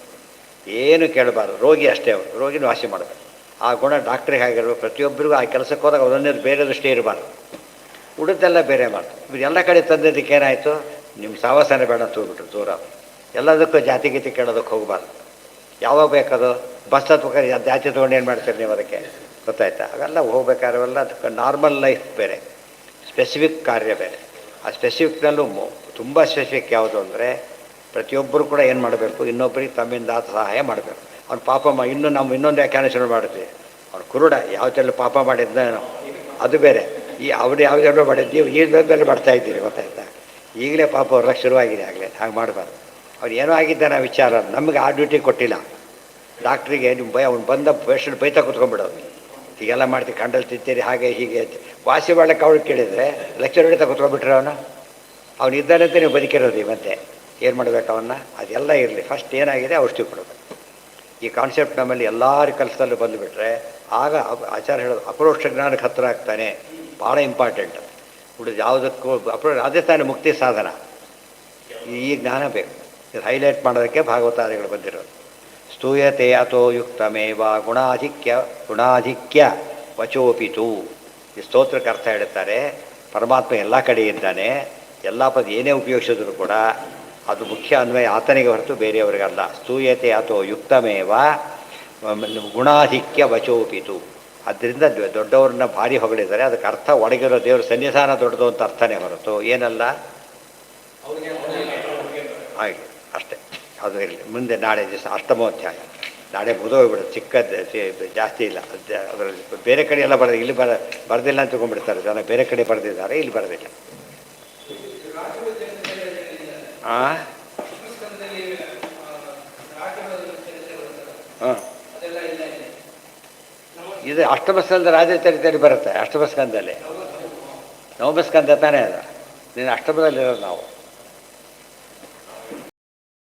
ಏನು ಕೇಳಬಾರ್ದು. ರೋಗಿ ಅಷ್ಟೇ, ಅವರು ರೋಗಿನ ವಾಸಿ ಮಾಡಬೇಕು. ಆ ಗುಣ ಡಾಕ್ಟ್ರಿಗೆ ಆಗಿರ್ಬೇಕು. ಪ್ರತಿಯೊಬ್ಬರಿಗೂ ಆ ಕೆಲಸಕ್ಕೆ ಹೋದಾಗ ಒಂದೊಂದೇ ಬೇರೆ ದೃಷ್ಟಿ ಇರಬಾರ್ದು. ಉಳಿದೆಲ್ಲ ಬೇರೆ ಮಾತು. ಇವ್ರು ಎಲ್ಲ ಕಡೆ ತಂದಿದ್ದಕ್ಕೆ ಏನಾಯಿತು? ನಿಮ್ಮ ಸಾವಾಸನೆ ಬೇಡ ತೂಬಿಟ್ರು ದೂರ. ಎಲ್ಲದಕ್ಕೂ ಜಾತಿ ಗೀತಿ ಕೇಳೋದಕ್ಕೆ ಹೋಗಬಾರ್ದು. ಯಾವಾಗ ಬೇಕದು? ಬಸ್ ಹತ್ಬೇಕಾದ್ರೆ ಜಾತಿ ತೊಗೊಂಡು ಏನು ಮಾಡ್ತೀರಿ ನೀವು? ಅದಕ್ಕೆ ಗೊತ್ತಾಯ್ತಾ? ಅವೆಲ್ಲ ಹೋಗ್ಬೇಕಾದ್ರೆಲ್ಲ ಅದಕ್ಕೆ ನಾರ್ಮಲ್ ಲೈಫ್ ಬೇರೆ, ಸ್ಪೆಸಿಫಿಕ್ ಕಾರ್ಯ ಬೇರೆ. ಆ ಸ್ಪೆಸಿಫಿಕ್ನಲ್ಲೂ ತುಂಬ ಸ್ಪೆಸಿಫಿಕ್ ಯಾವುದು ಅಂದರೆ ಪ್ರತಿಯೊಬ್ಬರು ಕೂಡ ಏನು ಮಾಡಬೇಕು? ಇನ್ನೊಬ್ಬರಿಗೆ ತಮ್ಮಿಂದ ಸಹಾಯ ಮಾಡಬೇಕು. ಅವ್ನು ಪಾಪ ಇನ್ನೊಂದು ವ್ಯಾಖ್ಯಾನ ಶುರು ಮಾಡ್ತೀವಿ. ಅವ್ನು ಕುರುಡ ಯಾವುದೆಲ್ಲ ಪಾಪ ಮಾಡಿದ್ನೇನೋ ಅದು ಬೇರೆ. ಅವ್ರು ಯಾವುದೆಲ್ಲ ಮಾಡಿದ್ದೀವಿ ಈ ಮೇಲೆ ಮಾಡ್ತಾ ಇದ್ದೀರಿ, ಗೊತ್ತಾಯ್ತಾ? ಈಗಲೇ ಪಾಪ ಅವ್ರ ಶುರುವಾಗಿದೆ. ಆಗಲೇ ಹಾಗೆ ಮಾಡಬಾರ್ದು. ಅವ್ನು ಏನೋ ಆಗಿದ್ದಾನೆ ಆ ವಿಚಾರ, ನಮಗೆ ಆ ಡ್ಯೂಟಿ ಕೊಟ್ಟಿಲ್ಲ. ಡಾಕ್ಟ್ರಿಗೆ ನಿಮ್ಮ ಅವ್ನು ಬಂದ ಪೇಷಂಟ್ ಬೈತಾ ಕೂತ್ಕೊಂಡ್ಬಿಡೋದು. ಹೀಗೆಲ್ಲ ಮಾಡ್ತೀವಿ, ಕಂಡಲ್ಲಿ ತಿಂತೀರಿ, ಹಾಗೆ ಹೀಗೆ ವಾಸಿ ಮಾಡಕ್ಕೆ ಅವ್ರಿಗೆ ಕೇಳಿದರೆ ಲೆಕ್ಚರ್ ಹೊಡಿತಾ ಕೂತ್ಕೊಂಡ್ಬಿಟ್ರೆ ಅವನು ಇದ್ದಾನಂತೆ ನೀವು ಬದುಕಿರೋದು. ಮತ್ತೆ ಏನು ಮಾಡಬೇಕು ಅವನ್ನ? ಅದೆಲ್ಲ ಇರಲಿ. ಫಸ್ಟ್ ಏನಾಗಿದೆ ಔಷಧಿ ಕೊಡಬೇಕು. ಈ ಕಾನ್ಸೆಪ್ಟ್ ನಮ್ಮಲ್ಲಿ ಎಲ್ಲರ ಕೆಲಸದಲ್ಲೂ ಬಂದುಬಿಟ್ರೆ ಆಗ ಆಚಾರ ಹೇಳೋದು ಅಪರೋಕ್ಷ ಜ್ಞಾನಕ್ಕೆ ಹತ್ತಿರ ಆಗ್ತಾನೆ. ಭಾಳ ಇಂಪಾರ್ಟೆಂಟ್. ಉಳಿದು ಯಾವುದಕ್ಕೂ ಅದೇ ತಾನೇ ಮುಕ್ತಿ ಸಾಧನ. ಈ ಜ್ಞಾನ ಬೇಕು. ಇದು ಹೈಲೈಟ್ ಮಾಡೋದಕ್ಕೆ ಭಾಗವತಾದಿಗಳು ಬಂದಿರೋದು. ಸ್ತೂಯತೆ ಅಥೋ ಯುಕ್ತಮೇವ ಗುಣಾಧಿಕ್ಯ ವಚೋಪಿತು. ಈ ಸ್ತೋತ್ರಕ್ಕೆ ಅರ್ಥ ಹೇಳ್ತಾರೆ, ಪರಮಾತ್ಮ ಎಲ್ಲ ಕಡೆ ಇದ್ದಾನೆ. ಎಲ್ಲ ಪದ ಏನೇ ಉಪಯೋಗಿಸಿದ್ರು ಕೂಡ ಅದು ಮುಖ್ಯ ಅನ್ವಯ ಆತನಿಗೆ ಹೊರತು ಬೇರೆಯವರಿಗಲ್ಲ. ಸ್ತೂಯತೆ ಅಥೋ ಯುಕ್ತಮೇವ ಗುಣಾಧಿಕ್ಯ ವಚೋಪಿತು. ಅದರಿಂದ ದೊಡ್ಡವ್ರನ್ನ ಭಾರಿ ಹೊಗಳಿದ್ದಾರೆ. ಅದಕ್ಕೆ ಅರ್ಥ ಒಳಗಿರೋ ದೇವ್ರ ಸನ್ನಿಧಾನ ದೊಡ್ಡದು ಅಂತ ಅರ್ಥನೇ ಹೊರತು ಏನಲ್ಲ. ಹಾಗೆ ಅಷ್ಟೇ. ಅದು ಇರಲಿ. ಮುಂದೆ ನಾಳೆ ದಿವಸ ಅಷ್ಟಮೋಧ್ಯಾಯ, ನಾಳೆ ಮುಗಿದೋಗ್ಬಿಡುತ್ತೆ. ಚಿಕ್ಕದ್ದು ಜಾಸ್ತಿ ಇಲ್ಲ ಅದರಲ್ಲಿ. ಬೇರೆ ಕಡೆ ಎಲ್ಲ ಬರೆದು ಇಲ್ಲಿ ಬರೆದಿಲ್ಲ ಅಂತ ತಿಳ್ಕೊಂಡ್ಬಿಡ್ತಾರೆ ಜನ. ಬೇರೆ ಕಡೆ ಬರೆದಿದ್ದಾರೆ, ಇಲ್ಲಿ ಬರೆದಿಲ್ಲ. ಹಾಂ ಹಾಂ, ಇದು ಅಷ್ಟಮಸ್ಕಂದ ರಾಜಚರಿತ್ರೆ ಬರುತ್ತೆ. ಅಷ್ಟಮಸ್ಕಂದಲ್ಲಿ ನವಮಸ್ಕಂದ ತಾನೇ ಅದು. ನೀನು ಅಷ್ಟಮದಲ್ಲಿರೋದು ನಾವು.